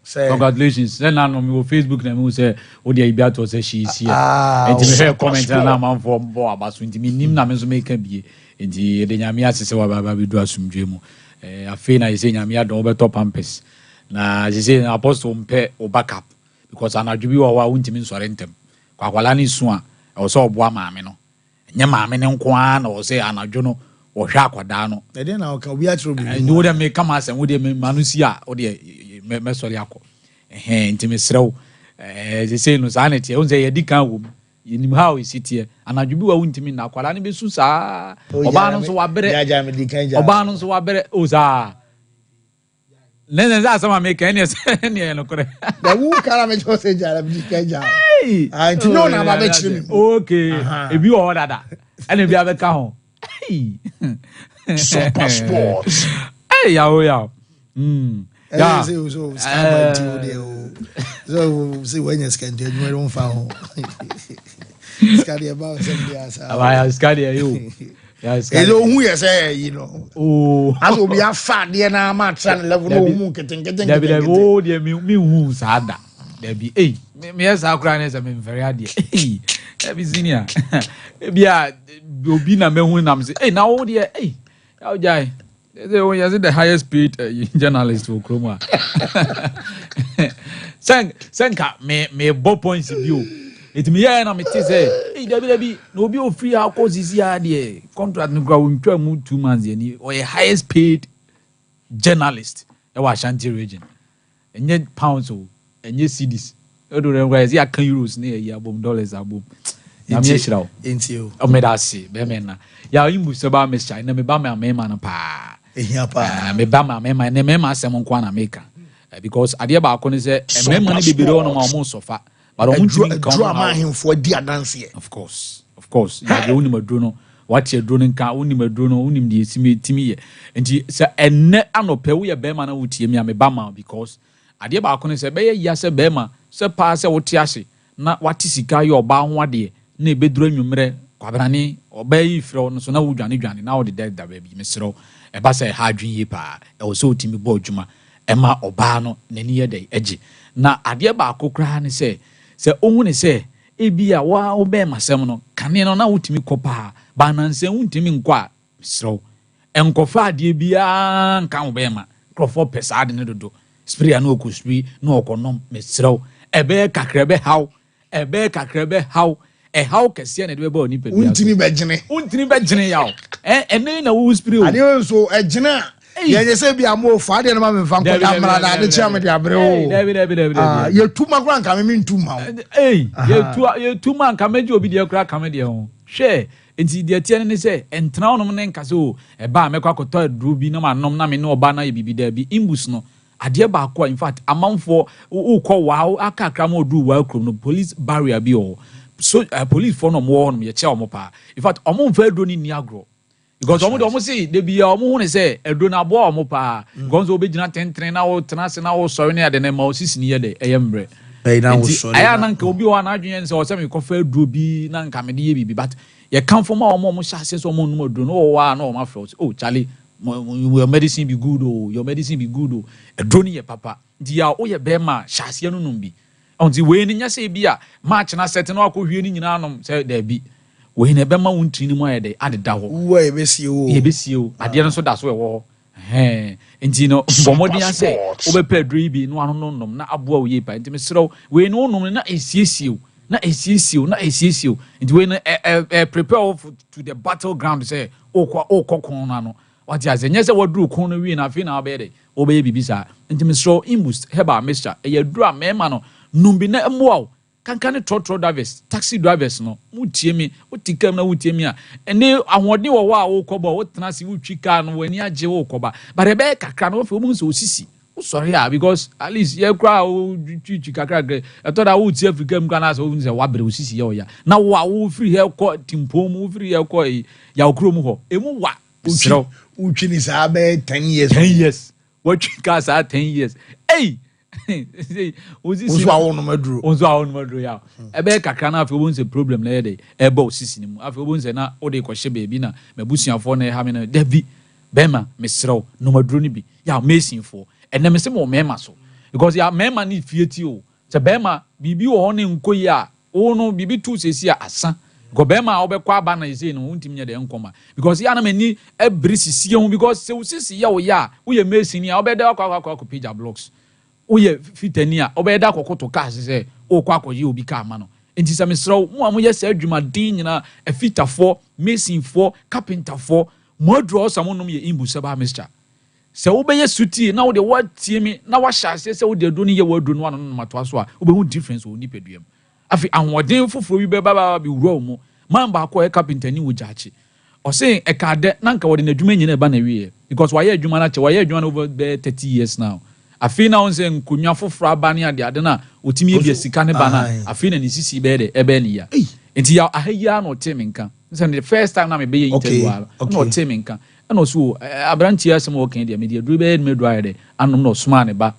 Congratulations. Then on my Facebook na say Odia Ibiato say she is here. And me hear comment na man for bo abaso nti me nim na me so make bi nti de nyame asese wa baba bi do asumdwe mu. Afi na say nyame adon obeto pampers. Na say na apostle mpe o backup because anadwo bi wa untimi nsore ntem. Kwakwala ni su a o so oboa maame no. Nye maame ne nko a na o say anadwo no o hwa akwada no. E dey na o ka wi atro bi. Ndo de me kama asem wo de me manusi a o de me sorry akọ nti me srew they say no sanity e unze ye dikan wo yinim how is it here anadwo bi wa untimi na akwala ne besu saa oba no so wa bere oba no so wa bere o saa nene za sama me kan ne no kore da wu kara me jo se jara bi dikan ja nti no na ba be chiri mi okay e bi o dada ene bi abeka ho Sompa Sports ya yeah. So see when you can do you don't found Scary about somebody else. Scary you. Yeah, hello, who you say, you know. Oh, I will be a fat dear now, match and level no moon getting oh, dear me who sada. There be me as our crying as I'm very idea. There be senior. Maybe I will be na me when I'm saying, hey, now, dear, hey, how jai. They were the highest paid journalist for Chroma. Senka me bo points of view. It me and I'm say, hey, Debbie, no be free how cause is here. Contract no grow in 2 months or a highest paid journalist in Ashanti region. And yet pounds and yet CDs. do realize ya kan euros ne ya bom dollars abom ya me hira o enti o me da se be me na ya imbu se ba me chai na me ba me ma na pa ehia pa me ba ma ne me ma asem nko na make because ade ba akọ ne se me ma ne bibire ono ma o sofa but o ntimi kan draw ma hemfo di adanse of course ya uni maduro no what you doing nka uni maduro no uni de timi ye enti se enne anope wo ye be ma na wutie mi a me ba ma because ade ba akọ ne se be ye ya se be ma se pa se wote ase na wati sika ye oba ho ade na ebeduro nwumre kwabrane oba yi frɛ no so na wudwane na wo de da ba bi mesrɛ e ba se ha adwen yi pa e wo so otimi bɔ adwuma e ma oba no nani ye de agi na ade ba akokra ne se ohun ne se ebia wa wo be masɛm no kane no na wotimi kɔpa ba nanse wontimi nkɔ a mesrɛ enkɔfa ade bia nka wo be ma krɔfo pesa ade ne dodo spirit na okuspi na okonom mesrɛ ebe kakrebe haw how kese na de be oni pe bia untini bɛgyene yaw ene na wo spirit ade so ɛgyene ye se bia mo fa de na ma me fa nkɔ da mra da de chia me de abre o ye tuma kra nka me ntuma ye tuma nka me je obi de kra ka me de ho hwe enti de tie ne se entra onom ne nka so e ba me kwa kɔtɔ aduru bi na ma nom na me ne oba na ye bibi da bi imbus no ade ba akɔ in fact amanfo ukɔ wow akakra ma odu wa krom no police barrier bi o so police for no mo no ye che omo pa in fact omo mfa aduro ni agro because omo say de bia omo hu ne say aduro na bo omo pa gonzo obegina tentren na wo tena se na wo sɔre ne ade ne ma osisi ni ye de eyembre na wo sɔre aya na nka obi wa na adwen se o se me kɔ fa aduro bi na nka me de ye bibi but ye kan for ma omo hya se so omo num aduro no wa na omo afro oh Charlie your medicine be good oh aduro ni ye papa dia o ye be ma hyase no num bi onti we ni nya se bi a match na set na akɔhwie ni nyina anom se da bi we na be ma wontini mu ayede adeda ho wo ye besie o ade no so da so e wo enti no bomodi ya se o be pedro bi no ano no nom na aboa wo ye pa enti mesrew we no nom na esiesie enti we na prepare to the battleground say okɔ na no wati aze nyese waduru kon no wi na afi na obede obeye bibisa enti mesrew imbus heba mixture e yaduru a mema no numbi na emwa kankane trotro drivers taxi drivers no mutie mi otikam na wutie mi a ene ahode wo wa wo kɔba wo tena se wutwi car no wani agye wo kɔba but ebe kakra no fe mu nso osisi sorry ah because at least ye kra wo twi kakra gre etoda wo tie Africa mu kana so wo nse wa bere osisi ye oya na wo free here kɔ timpom wo free here kɔ ya okro mu hɔ emu wa utwi ni sa be 10 years what twi car sa 10 years Ozu awon maduro ya ebe kakra na afi obonse problem na yede ebe osisi ni mu afi obonse na ode kwhye bebi na mabusuafo na ha me na David bema mesrew no maduro ni bi ya mesinfo ene me se mo mema so because ya mema ni fieti o se bema bibi wo ne nkoyi a wo no bibi tu sesi a asa go bema obekwa aba na ise no untim nye de nkoma because ya na mani ebrisisi hu because se usisi ya wo ya wo ye mesini a obeda akwa page blocks uye fitani a obeda kokoto ka se o kwa akoye obi ka ama no enti se mesrew mo amoye se adwuma din nyina afitafo masonfo carpenterfo modro samonom ye imbusa ba mixture se wo beye suti na wo de watie mi na wa hyase se wo de do ni ye wadu no ano no mato aso a wo be hu difference wo ni peduam afi ahoden foforo bi be baba bi wuro mo man ba ko e carpenter ni wo jachi o se e ka de na nka wo de adwuma nyina ba na wiye because wa ye adwuma na che wa ye adwuma no over 30 years now afi na onse nkonwa foforo abane ade na otimi ebia sika ne bana afi na ni sisi be de ebe ni ya enti ya ahaya na otemenka nse the first time na me be interview na otemenka na oso abranti asem wo kan dia me dia duru be me dru ayede anom na osuma ne ba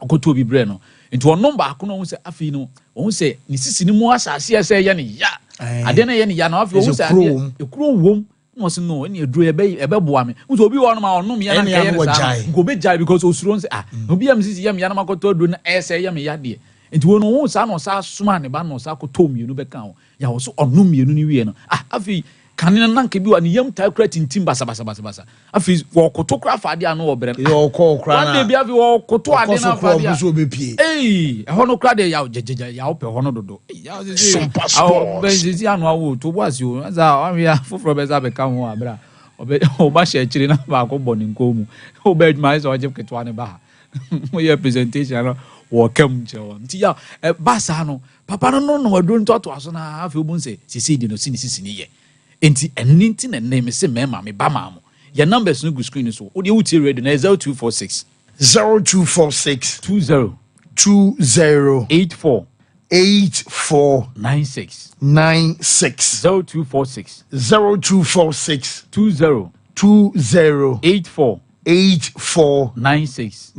okoto obi bre no enti onom ba ko no onse afi no onse ni sisi ni mu asase ese ye ne ya ade na ye ne ya na afi onse ade ekuro wom no se no eni edru ebe boa me nso obi wo no ma onom ya na ka ye sa go be jai because osuro nse obi am sisi yam ya na makoto adru na ese yam ya de enti wo no wo sa no sa suma ne ba no sa koto mienu be kan ya wo so onom mienu ni wie no afi kanina nanke bi wa ni yam ta kra tintim basa afi wo koto kra fa ade ano wo bre yo ko kra na wande bi afi wo koto ade na fa ade hono kra de ya jejeja ya wo pe hono dodo ya sisi awo benzi anu awo to boasi o za wan ya foforo be za be ka ho abra o ba she chiri na ba ko boni nkomu o be adwuma so je keto ane ba mo ye presentation no wɔkam kyerɛ nti ya basa no papa no waduro ntoto aso na afi obu nse sisi di no sisi ni yɛ enti ɛni nti na name se mɛma me ba ma mo your numbers no go screen so wo de wuti ready na 0246 20 84 96 0246 20 84 96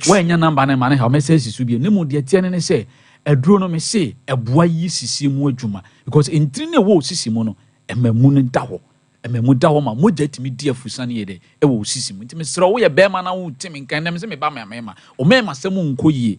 when your number na man how message su bi ne mu de tie ne say aduro no me say eboa yi sisi mu adwuma because entri ne wo sisi mu no emamu ne da ho emamu da ho ma moja timi di afusa ne ye de e wo sisi mu ntimi sra wo ye be ma na wo timi nkan nem se me ba ma o me ma semu nkoyie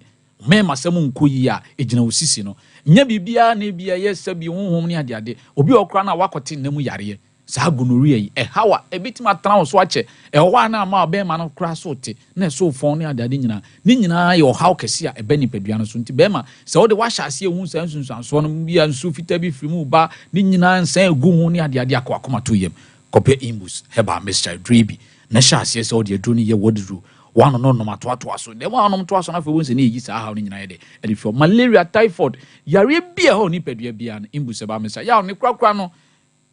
a ejina wo sisi no nya bibia na bia ye sabi honhom ne ade obi okra na wakote nemu yare saa gonorrhea yi hawa ebitima atana wo so ache wa na ma be ma no kra so te na so fon ne ade nyina ni nyina ye haw kese a ebe ni padua no so nti be ma se wo de wa hyase ehu san sunsan so no bia nsu fita bi firi mu ba ni nyina nsan egu hu ne ade akoma to yem kope imbus heba mr dribi na hyase se wo de adro ni ye wodru one no matoato aso de one no matoaso na fe won se ne yi saa haw ni nyina ye de e fi malaria typhoid yare bia ho ni padua bia no imbus heba mr ya ne krakra no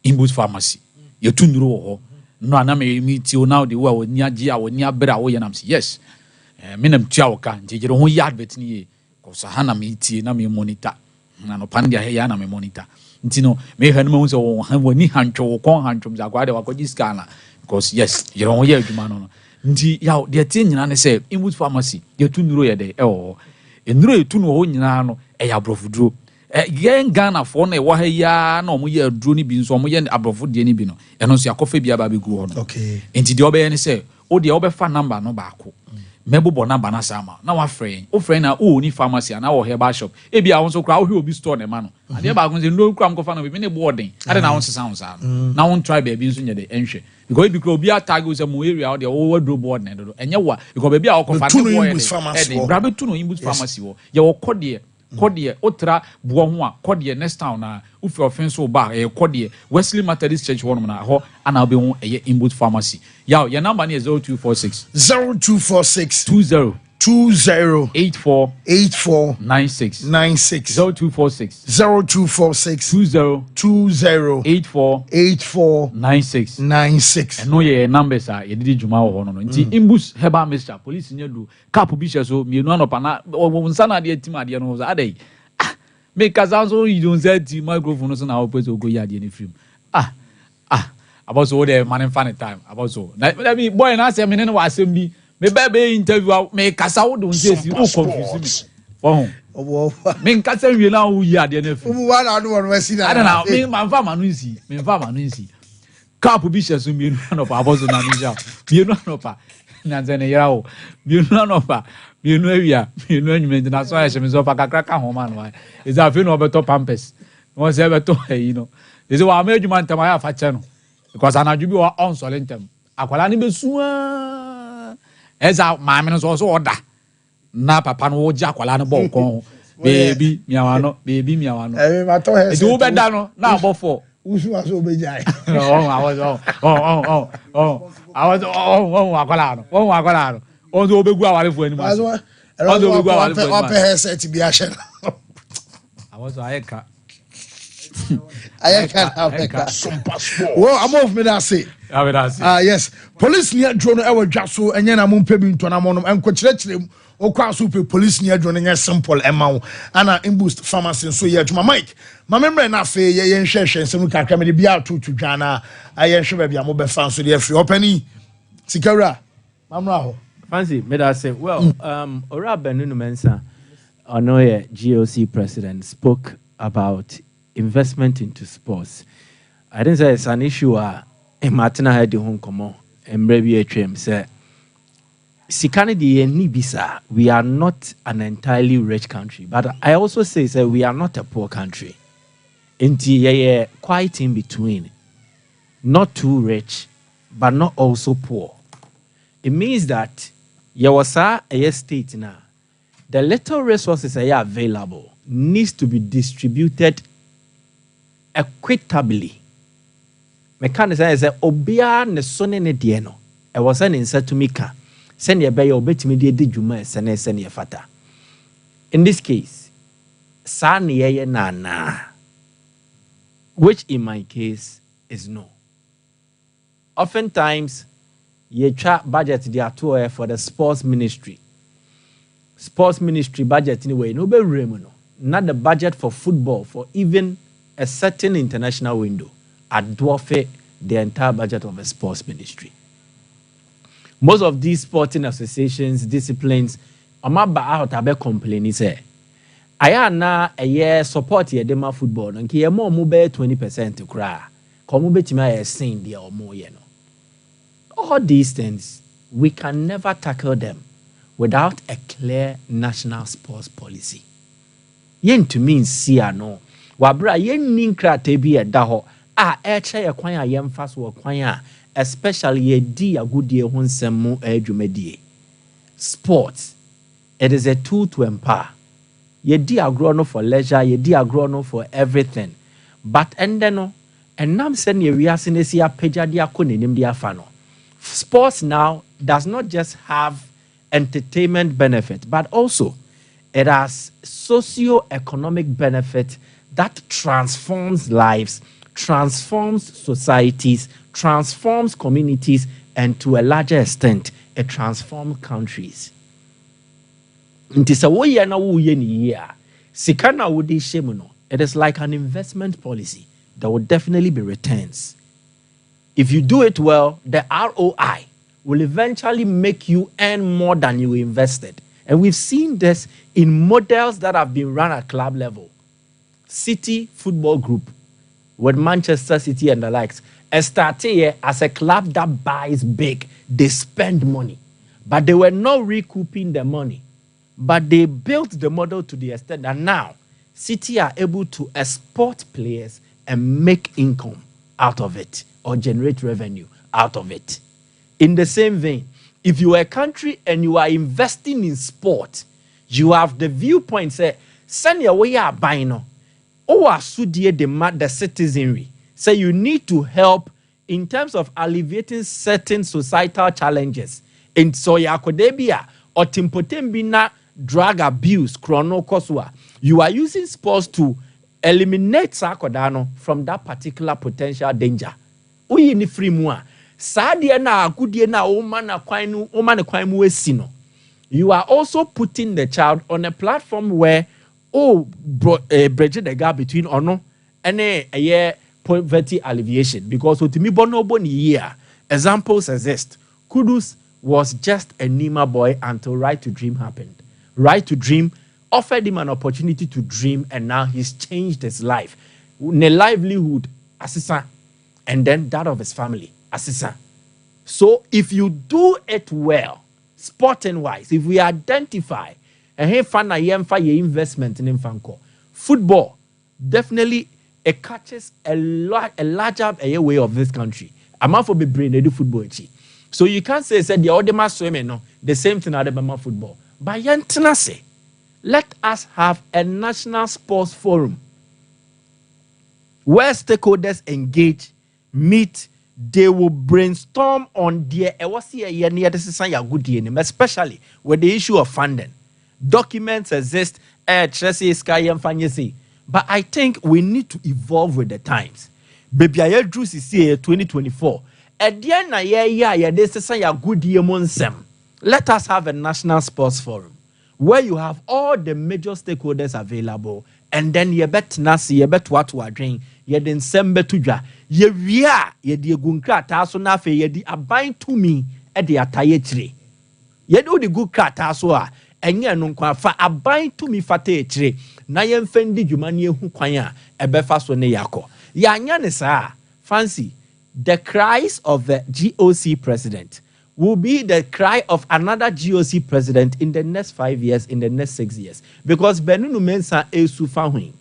imbus pharmacy yetu nduro ho no ana me ti o now de wo woni agi a woni abra wo yenam se yes me nam tua wo ka nti gere ho ya advert ni ye ko sa hana me ti na me monitor na no pandia he ya na me monitor nti no me hanu ma so wo woni hantwo wo kon hantwom za kwa de wakogi scanner because yes gere ho ya adwuma no nti ya de ti nyina ne se imbus pharmacy yetu nduro ye de nduro yetu no ho nyina no ya brofuduro gen Ghana for na wa ha ya na omo ye aduro ni bi nso omo ye abrofo de ni bi no eno so yakofa bia ba be gu ho no okay enti de obe ye ne se o de obe fa number no ba ko mebobo number na sama na wa friend o friend na o ni pharmacy na wo herbal shop e bia won so kra o hwe obi store ne ma no ade ba ko se no kra mko fa no bi ne boarding ade na won sesa won sa no na won try be bi nso nye de enhwe because bi kra obi atag o se mo area o de wo wadro board ne do enye wa because be bia o ko fa ne boy e bra be tu no imbus pharmacy wo ye wo kode Kodie otra buo ho a kodie next town na ufi offense ba kodie Wesley Methodist Church won na ho ana obe ho imbus pharmacy ya your number is 0246 20 84 96 0246 20 96 no ye numbers a ye didi juma ho no nti imbus heba mixture police nyadu cap bi so mienu anopa na wonsa na de tim ade no so adai me kaza so you don't say the microphone so na opese ogo ya de ni film about so the man fan time about so na me boy na say me ne wa asem bi me be interview me kasa wo don say si o confuse me oh me kasa wie na wo yi ade na film wa na do won wasi na na me man fa manu nsi cap bi so mienu anopa about so na me ja mienu anopa na nzene yawo mienu anopa mienu awia mienu anwume na so ahye me so fa kakra ka ho ma no is that fe no beto pampers no se beto yi no is wa ma adwuma ntama ya fa che no because anadwo bi wa on solentem akwala ne besua eza maame no so oda na papa no wo ji akwala no bo kon baby miawano ma to he do be da no na abofo usu aso be jai akwala no on do obegu awale fu ani ma on do obegu awale fu ani ma pe he set bi ahye awozo ayeka Sompa sport. Well, I'm off me that say. Yes. Police near drone ever just so and then I'm paying to an amount and coaching or cross super police near drone a simple amount and I imboost pharmacy so yeah to my mic. My memory na fe ye share some can come be out to Ghana. I should be a mobile fan so the free opening. Sikara. Mamra. Fancy me that say well Ora Benunu Mensa Onoye GOC president spoke about investment into sports. I didn't say it's an issue. Martina had the home come and maybe HM say, Sikani di Nibisa, we are not an entirely rich country, but I also say we are not a poor country. Inti quite in between, not too rich, but not also poor. It means that Yawasa a state now, the little resources are available needs to be distributed equitably. Mechanism is obia ne sone ne de no. E was an insert to mika. Send your bay or bet me de juma sene fata. In this case, Saniyeye na, which in my case is no. Oftentimes, you try budget the tour for the sports ministry. Sports ministry budget anyway, no be remuno. Not the budget for football for even a certain international window. At dwarf the entire budget of a sports ministry. Most of these sporting associations, disciplines, I'm about complaining say, I na a year support ye dema football, and ki more move 20% to cry. Come bet me a saying there or more, you know. All these things, we can never tackle them without a clear national sports policy. Yen to mean see no. Wabra yen ninkra tebi e daho. Eche ye kwanya yen fast wo kwanya, especially ye di agudie ho nsem mu adwumadie. Sports, it is a tool to empower. Ye di agro no for leisure, ye di agro no for everything. But endeno, enam sen ye wiase ne si apagya di akonenim di afa no. Sports now does not just have entertainment benefit, but also it has socio-economic benefit that transforms lives, transforms societies, transforms communities, and to a larger extent, it transforms countries. It is like an investment policy. There will definitely be returns. If you do it well, the ROI will eventually make you earn more than you invested. And we've seen this in models that have been run at club level. City Football Group with Manchester City and the likes started here as a club that buys big. They spend money, but they were not recouping the money. But they built the model to the extent that now City are able to export players and make income out of it or generate revenue out of it. In the same vein, if you are a country and you are investing in sport, you have the viewpoint say, send your way out buying no. Or sudie demand the citizenry. Say you need to help in terms of alleviating certain societal challenges. In so yakodebia or timpotembina drug abuse, chrono koswa. You are using sports to eliminate sakodano from that particular potential danger. Uyi ni free mua. Sadia na akudie na omana kwainu esino. You are also putting the child on a platform where bridge the gap between ono and a poverty alleviation, because utimi bono boni year examples exist. Kudus was just a Nima boy until Right to Dream happened. Right to Dream offered him an opportunity to dream, and now he's changed his life. Ne livelihood assistant, and then that of his family assistant. So if you do it well, sporting wise, if we identify and hey fana yemfa ye investment in Infanco, football definitely it catches a larger way of this country. I'm out for be brain they do football. So you can't say the Odema swimming no the same thing at the football. But yentana say, let us have a national sports forum where stakeholders engage, meet, they will brainstorm on their especially with the issue of funding. Documents exist, but I think we need to evolve with the times. Baby, I drew 2024. Let us have a national sports forum where you have all the major stakeholders available, and then you bet nasi, you bet what we are doing, you then send to ja, you the gunkra taso nafe, you the abide to me at the atayetri. You do the good cat taso, and you non fa abide to me fate. Na yen fendi jumani hu kwanya ebefa so ne yako. Ya nyane sa fancy the cries of the GOC president will be the cry of another GOC president in the next 5 years, in the next 6 years. Because Benunu Mensa Esu Fahwin.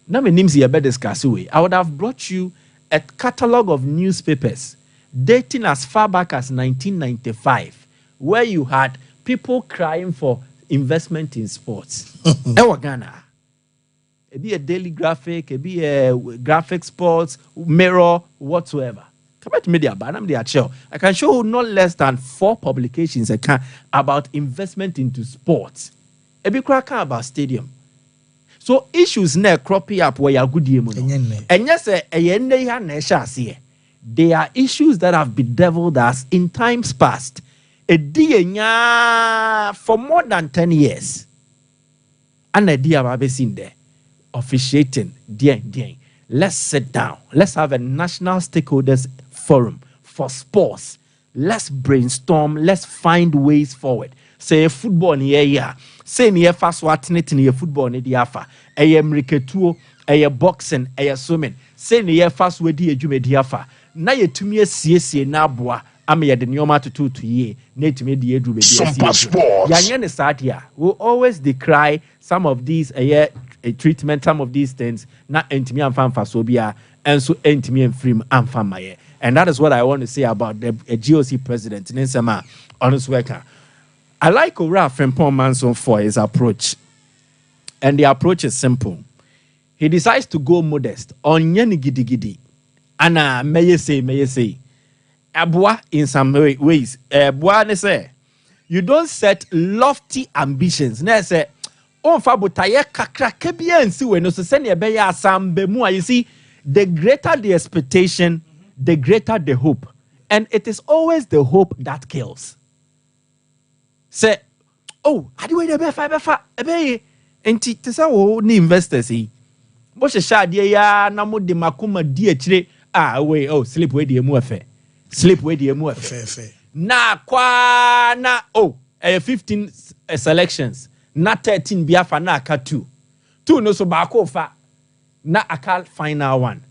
Now my name's here discuss away. I would have brought you a catalog of newspapers dating as far back as 1995, where you had people crying for investment in sports. Ewa Ghana. It be a Daily Graphic, it be a Graphic Sports, Mirror, whatsoever. Come back to media, but I'm there. I can show you not less than 4 publications about investment into sports. Ebi crack about stadium. So issues ne cropping up where you good and yes, they are issues that have bedeviled us in times past. A dia for more than 10 years. And a dia I've seen there officiating. Let's sit down. Let's have a national stakeholders forum for sports. Let's brainstorm. Let's find ways forward. Say football in here. Say near fast watching near football in the afa. Mriketuo, boxing, swimming. Say near fast with the diafa. Na ye to me a na boa. I'm the Nioma to ye. Net me the Edu. Sompa sports. Yanyan is out here. We always decry some of these a treatment, some of these things. Not intimi and fan fasobia, and so intimi and free and fan. And that is what I want to say about the GOC president, Ninsama, honest worker. I like Ora Frempong Manson for his approach. And the approach is simple. He decides to go modest on Yeni Gidi Gidi. Anna, may you say. Abwa in some ways. Abwa say, you don't set lofty ambitions. Ne say, on fabutaye kakra kebia and see when no send ya beya sam bemua. You see, the greater the expectation, the greater the hope. And it is always the hope that kills. Say, oh, I do it a be and tisa wo ni investors see. But she shad ya namu de makuma chile. Wait, sleep with the muafe. Sleep with the muafe. Na kwa na 15 selections. Na 13 biafa na aka 2. 2 no so bako fa. Na aka final one.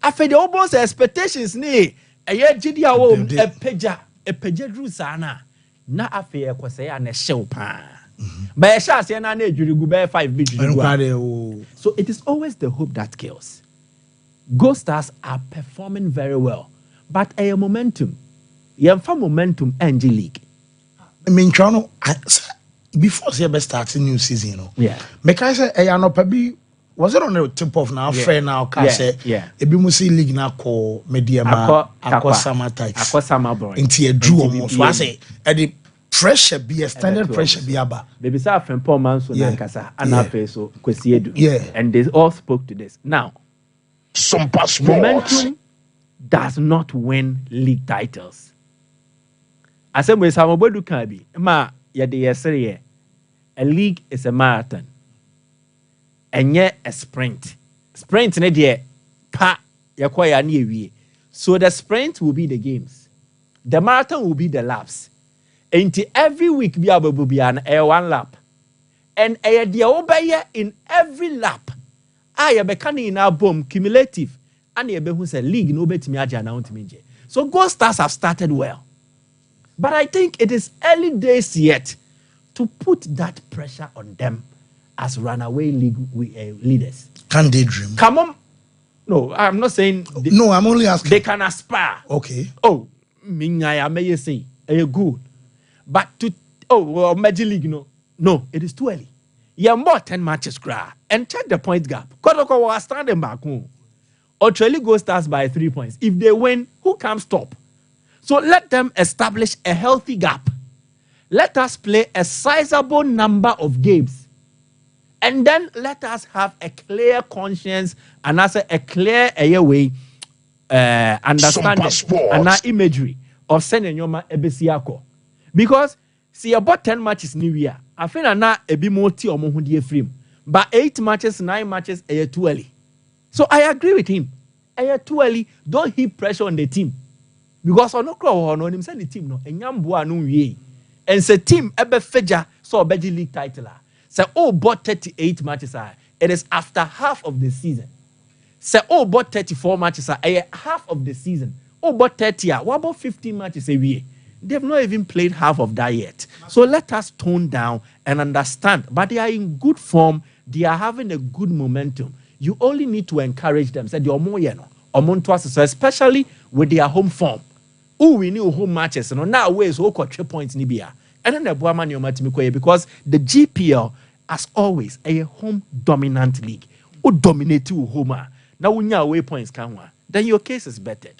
Afe the almost expectations ni jidi a wo epeja dru sana. Na afe kwese ya na hyew pa. Ba sha ase na na ejurigu be 5 bit. So it is always the hope that kills. Ghost Stars are performing very well, but a momentum. Yemfa momentum NG League. I mean, before the start new season, you know. Yeah. Because I know probably was it on the tip of now fair now case. Yeah. Ebi musi league na ko mediama akwa summer tight. Akwa summer boy. Inti a drew almost. So I say the pressure be a standard pressure be aba. Baby sa Frempong Manson na kasa anafe so kwesi edu. Yeah. And they all spoke to this. Now, Sompa sports. Momentum does not win league titles. Asemwe samobodu kan bi ma ye de yesere a league is a marathon. Enye a sprint. Sprint ne de pa yakwaya na ewie. So the sprint will be the games. The marathon will be the laps. Enti every week bi ababu bi an one lap. And de obeye in every lap. You be in our boom cumulative and you be say league no betimi aja na untimi je. So Ghost Stars have started well. But I think it is early days yet to put that pressure on them as runaway league leaders. Can they dream? Come on. No, I'm not saying no, I'm only asking. They can aspire. Okay. Oh, minya may say good. But to Magic League no, it is too early. You more 10 matches and check the point gap. Kodoko was standing back home. Australia Ghost Stars by 3 points. If they win, who comes top? So let them establish a healthy gap. Let us play a sizable number of games. And then let us have a clear conscience and also a clear way understanding and our imagery of sending your ebesiako. Because see about 10 matches new year. I feel na ebi moti or mohudi frame. But 8 matches, 9 matches, too early. So I agree with him. Too early. Don't heap pressure on the team. Because on no crowd on him send the team no. Enyambua no ye. And say team ebe feja so beji league title. Say bought 38 matches. It is after half of the season. Say bought 34 matches. Half of the season. Bought 30. What about 15 matches a year? They've not even played half of that yet. So let us tone down and understand. But they are in good form. They are having a good momentum. You only need to encourage them. Say, especially with their home form. We knew home matches. Now, ways who got 3 points. And then the Boaman because the GPL, as always, a home dominant league. Who dominate home. Now, when your away points come, then your case is bettered.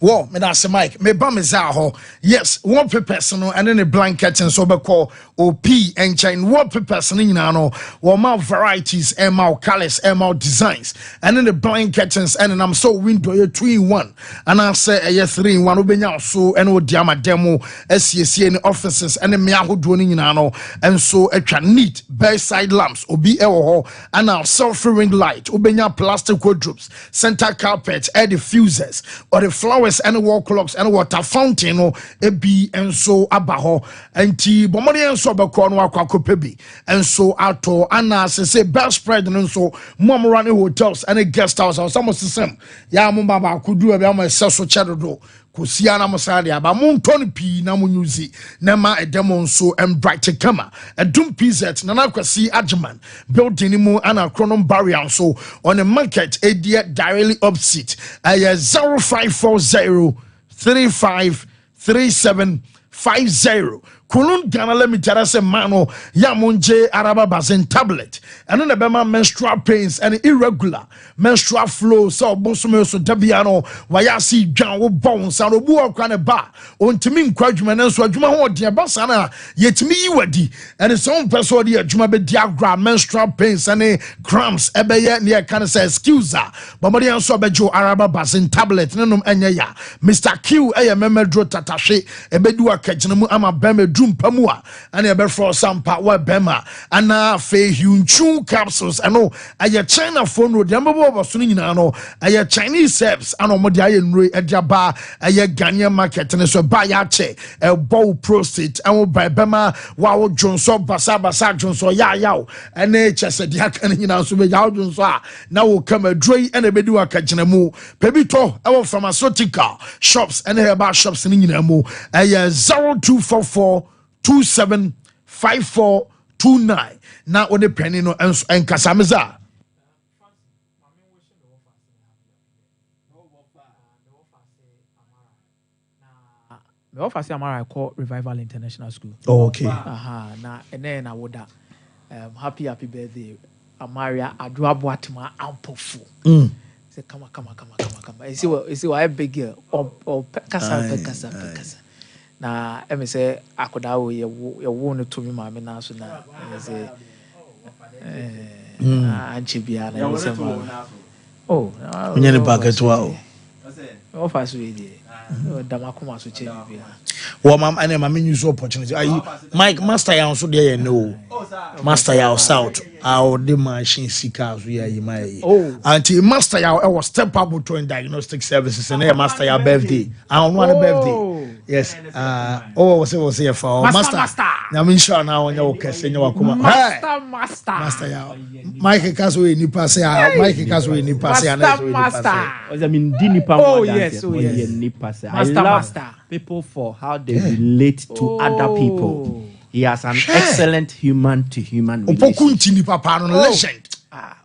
Whoa, me that's Mike. Me bam is out. Yes, one personal and then a blanket and so be call OP and chain one personal in ano. One more varieties and more colors and more designs. And then the blankets and then I'm so window 3-in-1. And I say a 3-in-1 ubenya so and o diama demo SCC and offices and the meaho doing in ano. And so a neat bedside lamps obi ewo and our self-ring light ubenya plastic wardrobes, center carpet, air diffusers or the flowers and wall clocks and water fountain no ebi and so abaho enti bomori and so beko no akwa pebi and so ato ana say best spread and so mom running hotels and a guest house or some system ya mo baba kudu e am so chedodo kusia na mosade aba mon ton pi na mo nyuzi na ma edemo so and bright kama edum pz na na kwasi agman building mu ana chronom barrier so on a market area directly opposite 0540353750 Kulun Ghana let me tell us a mano yamunje araba basin tablet and then the bema menstrual pains and irregular menstrual flow so bonsume so dabiano wayasi dwan wo bones and obu akwa ne ba ontimi nkwadwuma na so adwuma ho de basa na yetimi yiwadi and some person de adwuma be diagram menstrual pains and cramps ebeye ne kan say excuse but mori anso bejo araba basin tablet nenum enya ya Mr. Q memedro tatashe ebedu akagina mu ama bema Pamua and a bed for Sompa wa Bema and fe Hyunchu capsules and no a China phone road Yamabo Sunino a Chinese serves and Omodia and Ray at Jaba a Ghanaian market and so bayache a bow prostate and by Bema wow Johnson Basa Johnson ya and nature said Yakan in so now will come a dray and a bedua kajinamu Pebito our pharmaceutical shops and herba shops in Inamu a 0244275429 na one penny no en kasameza me offer say Amara call Revival International School. Oh, okay. Na ene na woda happy birthday Amaria Adwaboatma ampofu. Say come. You see why big girl or kasa. Na eme say akoda wo ye wo no to me ma me na so na say anchi bia na say oh onye ne bucket wa o fa so ye damakoma so che bia wo mam ane ma me use opportunity ayi Mike master ya so de ye no master ya south how the machine sika so ya yi mai anti master ya was step up to diagnostic services and master ya birthday I don't want a birthday. Yes. Was it for master? Na me sure na wonya wo kese nya wakoma. Master ya. Mike Kaswe ni pass ya. Mike Kaswe ni pass ya na so ni pass. I mean di ni pa mo dance. Ni pass. I love people for how they relate to other people. He has an excellent human to human relationship. Opokunti ni papa no legend.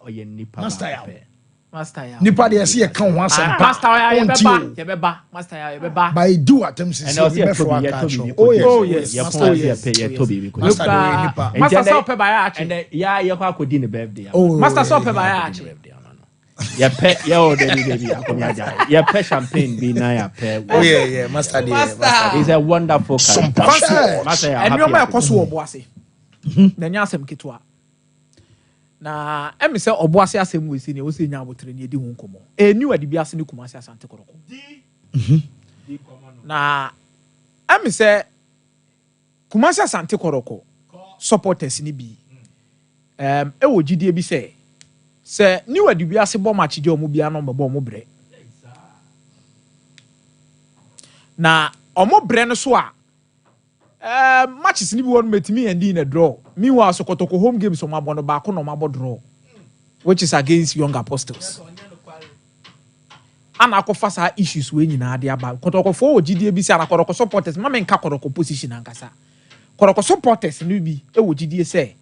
Oye ni pa. Master ya. nipa de see kan ho asem pa master ya ye beba master ya ye beba by do attempts is be for catch oh yes master ye tobi because master so pe ba ya achi and ya ye kwa akodi ne birthday master so pe ba ya achi ya pe ya o de baby akomi aja ya pe champagne bi na ya pe oh yeah master de is a wonderful character master ya and you ma ekoso obo ase na nya asem kitwa na emi se oboase asem wesi ne o se nya abotre ne edi hu nkomo enu adi biase ne kumase asante koroko na emi se kumase asante koroko supporters ni bi e wo gidie bi se ni wadi biase bo match di omo bia no mbebo omo bre na omo bre no so a matches ni bi won metimi and in a draw. Meanwhile, so Kotoko home games on my bono back on my draw, which is against Young Apostles. And I confess our issues when you know the about Kotoko for GDB and Koroko supporters, Mamma and Kakoroko position and Kasa. Koroko supporters nubi, GDA say.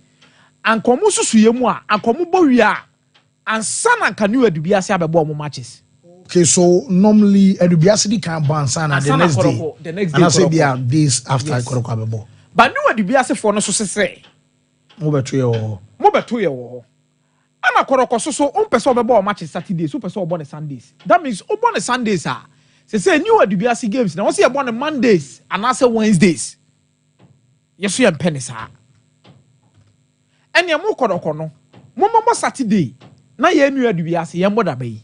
And Komusu Suyemwa, and Komuboria, and Sana Kanu at Biasia Bomo matches. Okay, so normally Edubiasity can ban Sana the next day. And I say there days after Koroko Abebo. But no Edubiasi for no so say. Mobeto ye wo ana koroko so on person be ball match Saturday so person born Sundays that means on born Sundays say new Adubiasi games na won say born on Mondays and also Wednesdays yeso ye mpene saa ene mo kodoko no mo Saturday na ye new Adubiasi ye mo da bai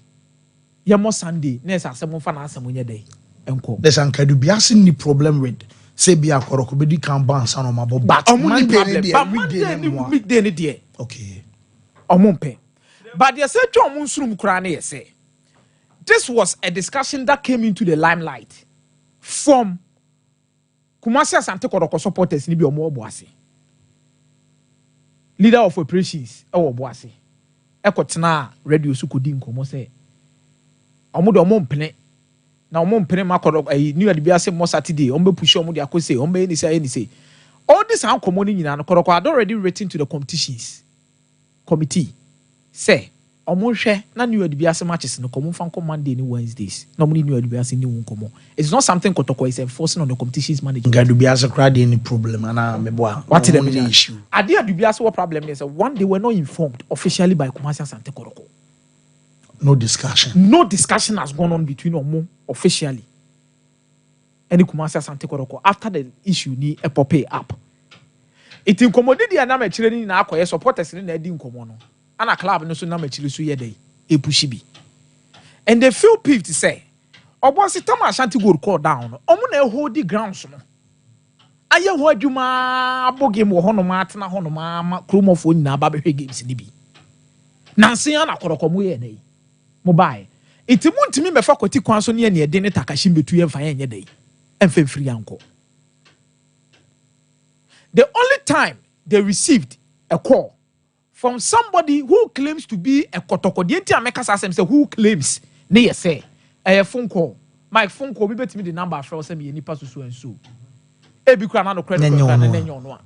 ye mo Sunday na esa asem fa na asem nya dai enko there's an Adubiasi ni problem with say be akoroko be di kan ban san o mabo but Monday ni dey okay omumpe but they say twa mo nsurum kura na ye say this was a discussion that came into the limelight from Kumasi Asante Kodoko supporters ni bi omo oboase leader of operations e wo oboase e kotena radio su kodi nkomo say omo de omo mpene na omo mpene makodo new Adubiasi mo Saturday omo push omo de akose omo ni say all this ankomo ni nyina no Kodoko had already written to the competitions committee say omo hwe na new Adubiasi matches no komo fan Monday ni Wednesdays no mo ni new Adubiasi ni won komo it's not something Kotoko is enforcing on the competitions management Adubiasi crowd any problem ana meboa what is the issue Adubiasi what problem is one they were not informed officially by Kumasi Asante Kotoko no discussion has gone on between omo officially and Kumasi Asante Kotoko after the issue ni a pop up it incommoded the na machire ni na akoye supporters ni na edi nkomo no ana club no so na machiri so yedai e pushi bi and they feel peeved to say obosi tam Ashanti goal call down omo na hold the grounds no aye ho adwuma abo game wo hono ma atena hono ma kromofo nyina ba behwe games ni bi nanse ana koroko mo ye dai mo bai iti mu ntimi mefa kwati kwan so ne ye ne de ne takashi metu ye mfa ye nye dai emfemfiri anko the only time they received a call from somebody who claims to be a Kotoko. The entire makers ask say who claims ne say a phone call. My phone call, we bet me the number for some ye nipa so and so. E bi kura na no credit no.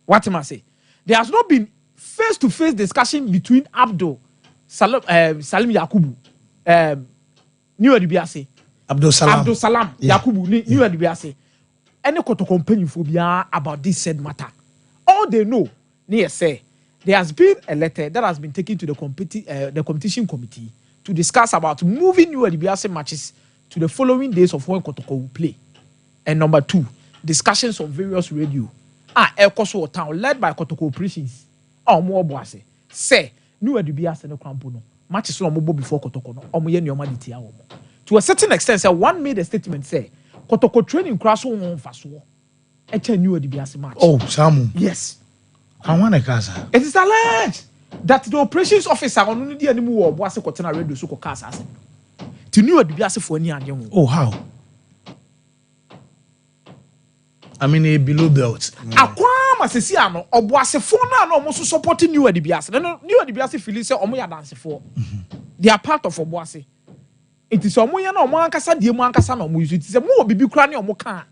What am I say? There has not been face-to-face discussion between Salim Yakubu, New Adubiasi. Abdul Salam Yakubu, New Adubiasi. Any Kotoko company phobia about this said matter. All they know, ne say. There has been a letter that has been taken to the competition committee to discuss about moving New Adubiasi matches to the following days of when Kotoko will play. And number 2, discussions on various radio. Elkoso town led by Kotoko operations. More boise. Say New Adubiasi no crampo no matches no mobo before Kotoko no. Omoye nyoma ditia omo. To a certain extent, one made a statement say Kotoko training crash on faso. Eche New Adubiasi match. Oh, Samu. Yes. I want a casa. It is alleged that the operations officer on the animal was a cotton radio so casa. To New Adubiasi for any young. Oh, how? I mean, a below belt. Aquama Sesiano, or was a phone and almost supporting New Adubiasi. New Adubiasi Phyllis or Omoya dance for. They are part of Obuasi. It is Omoya no Mancasa, dear Mancasa no music. It is a more bibi crani or moka.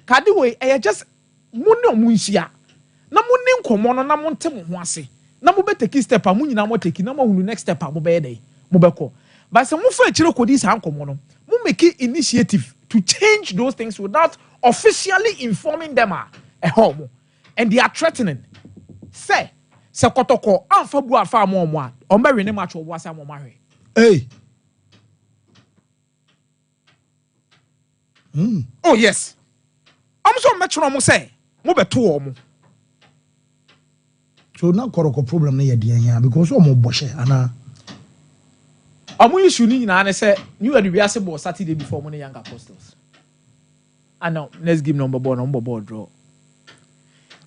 Kadiway, I just Muno Munsia. Na mo ne nkomo no na mo ntem ho ase na mo be take step amu nyina mo take na mo hunu next step mo be dey mo be ko but se mo fa chire kodi sa nkomo no mo make initiative to change those things without officially informing them at home and they are threatening say Kotoko amfa bu afa mo mo a o ma wene match wo asa mo ma hwe hey oh yes am so metro mo say mo be to wo mo. So now Koroko problem na yedi here because omo boshe ana omo issue ni na say New Adubiasi ball Saturday before mo young apostles. And now let's give number ball draw.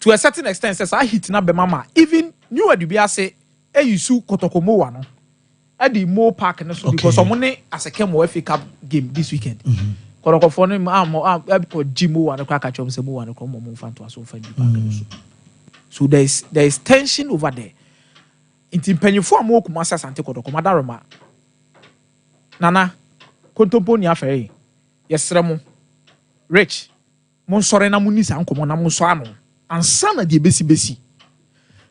To a certain extent says I hit na be mama even New Adubiasi use Kotoko mo wa no. E di Mo Park no so because omo ne aseke mo FA Cup game this weekend. Koroko for no am gym mo wa no kwa ka chom se mo wa no ko mo fan to aso fan di park no so. So there is tension over there. Inti mpanyifo amu Kumasi Asante Kotoko madaroma. Nana kontompo ni afere. Yesremo. Rich. Mon sore na munisa ankomo na mon so ano. Ansa na de besi.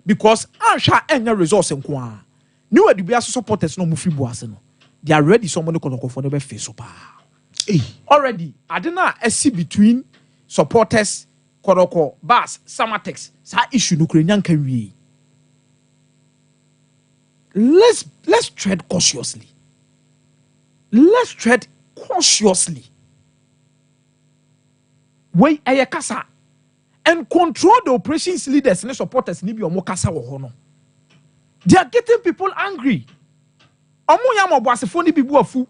Because ansha enya resource nko a. New Adubiasi supporters no mu fi boase no. They are ready someone Kotoko for no be face up. Already adena esi between supporters Kotoko, Bass, Samatex, sa issue no Ukrainian can we. Let's tread cautiously. Let's tread cautiously. Wait, kasa and control the operations leaders and supporters. Nibi omo kasa wohono. They are getting people angry. Omo yamo boasefo ni bibu afu.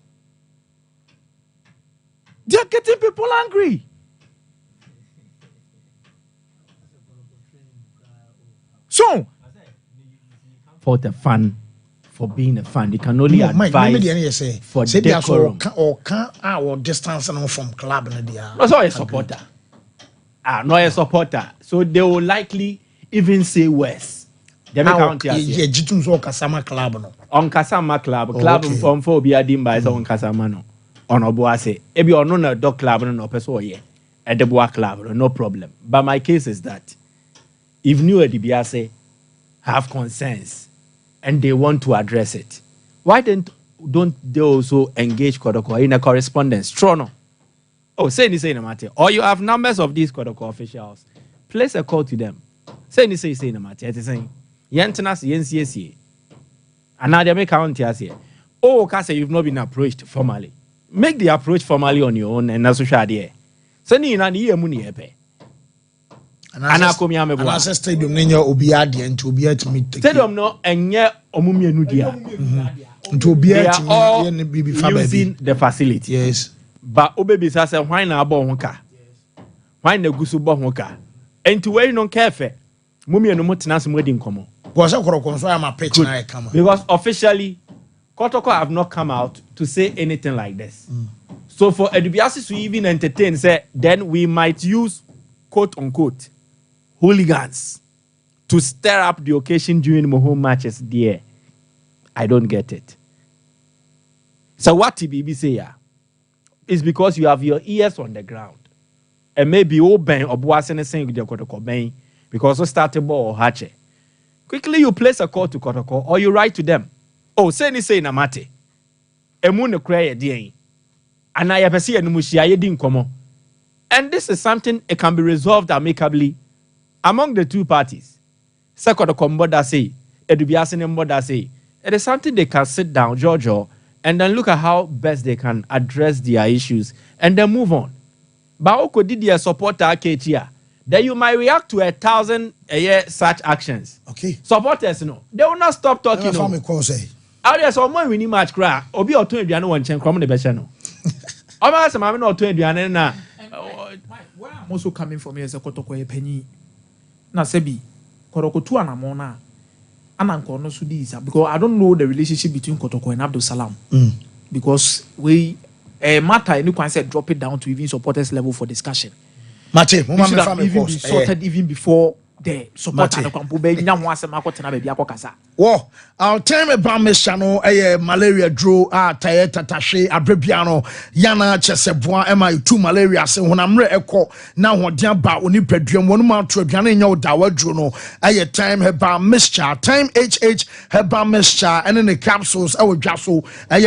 They are getting people angry. So, for the fun, for being a fan, you can only advise for decorum. Or can our distance from club. That's all a supporter. Not a supporter. So they will likely even say worse. They make count here. On Kasama club. On Kasama club. Club from Phobia Dimba is on Kasama. No. On Obuase. Ebi on a dog club no person ye. At the Bois club, no problem. But my case is that if new DBA have concerns and they want to address it, why don't they also engage Kodoko in a correspondence? Trono. Oh, say in a matter. Or you have numbers of these Kodoko officials. Place a call to them. Say in a matter. It is saying, Yantanas, YNCSC. And now they make count here. Oh, Kasa, you've not been approached formally. Make the approach formally on your own and that's social idea. Send in an ear money. And I say stadium nenya obiade and to be at me. Stadium no enye omumie nudia. To be at using the facility. Yes. But obebi say why na abo hoka. Why na gusu bo hoka. Enti we no cafe. Mumie no mutena se mwedi nkomo. Because Koroko am a pitch na come. Because officially Kotoko have not come out to say anything like this. So for Edubiasi to even entertain say then we might use quote unquote hooligans to stir up the occasion during my home matches there. I don't get it. So what TBB say here is because you have your ears on the ground. And maybe open or boasene saying with your Kotoko because you started ball or hatche. Quickly you place a call to Kotoko or you write to them. Oh, say na mate. Emune cry a and I have seen a din komo. And this is something it can be resolved amicably among the two parties. Second, the say, it is something they can sit down, Giorgio, and then look at how best they can address their issues and then move on. But Oko did their support here. Then you might react to 1,000 a year such actions. Okay. Supporters, no, they will not stop talking. There's someone we need match cry. Obi or 20 one chain from the best. No, I'm not 20 and I'm also coming from here as a Kotoko penny. Na sebi Kotoko 2 and Amona. Ananko no Sudisa because I don't know the relationship between Kotoko and Abdul Salam. Because we matter any can say drop it down to even supporters level for discussion. Mate, even be sorted even before the supporter the Kwampu be nyam wase makotena be akokasa. Wo, our time about Meshano malaria draw taye tatashe abrebiano yana cheseboa ema itu malaria se honamre eko na hodia ba oni padwam wonu ma to aduane nya odawa draw no time heba mixture time HH heba mixture ene ne capsules awodwa so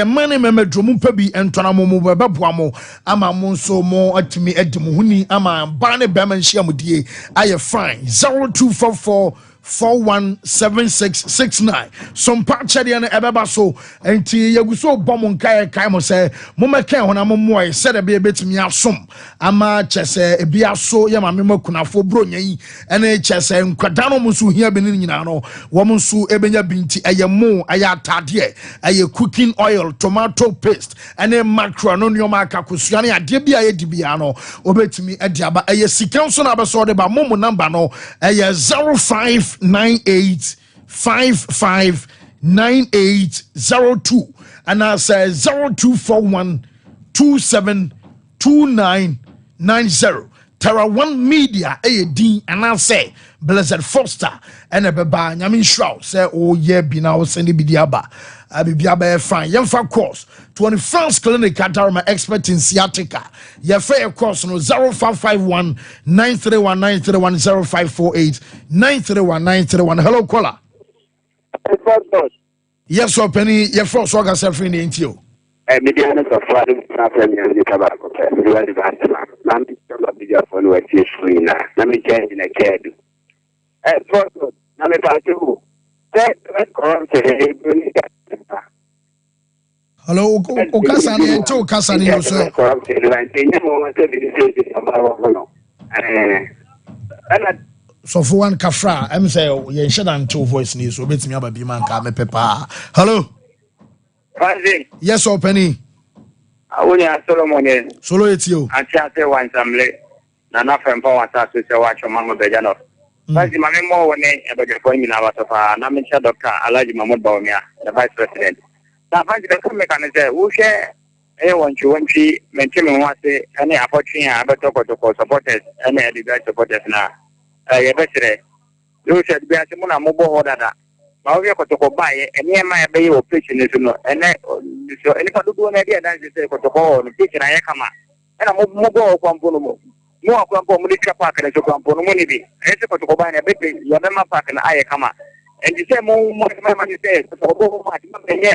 mane memedrum pa bi entona mo beboa mo ama mo so mo atimi edimu huni ama ba ne be man hia modie fine 0244 417669 Sompa chede na ebeba so enti yeguso bom kai mo se mo meka hona mo moy se de be betimi asom ama chese ebia so ye ma memakunafo bronya yi ene chese nkwada no mo so hia be nyina no wo mo so ebenya binti mo atade cooking oil tomato paste ene macro no nyoma akakosua ne ade bia ye dibia no obetimi adiaba sikan so na be so de ba mo number no 0598559802 and I say 0241272990 Terra One Media din and I say Blessed Foster and a beba nyamin shroud say oh yeah be now send bidiaba abibiaba fine yemfa course 20 France clinic Katarma expert in sciatica your fair course no 0551 931 0548 931 hello caller. Yes sir penny your first work as free in you mediana so far na premier ni tabako we want to na mi kama bidia for no ati free na mi change na kedu first na me pa tu Hello, Okasani, and two Kasani also. So for one kafra, I'm saying you shouldn't two voice news. So bet me about Biman Kame Peppa. Hello. Yes, or Penny. I want to Solomon. Solo it's you. I can't say once I'm late. Nana from Power Stars to say watch your mamma Bejano. But my memo when they ever get going in our sofa, and I'm in Doctor Alaji Mahmoud Baumia, the Vice President. Now, find the mechanism who share anyone to when she maintain what say any opportunity about to supporters, any advised supporters now. Yesterday, you said be a Simona mobile order. Now we are going to buy and near my bay or pitching is no, and so anybody do an idea that you say to go on pitching I come and I'm mobile component. More component park and so component. It's going to go buy a baby, your member park and I come and you say more money says for go much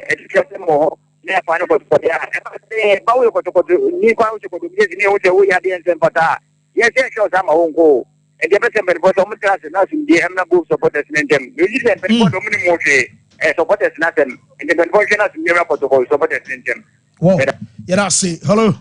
education more. Near final for the but we got to go to New House to get near we are the end for that. Yes, sure, I'm a home goal. And the best member was almost as nothing. The Emma Booth supporters in them. You just said, and supporters nothing. And the conversion of miracle to supporters in them. Well, yeah, I see. Hello.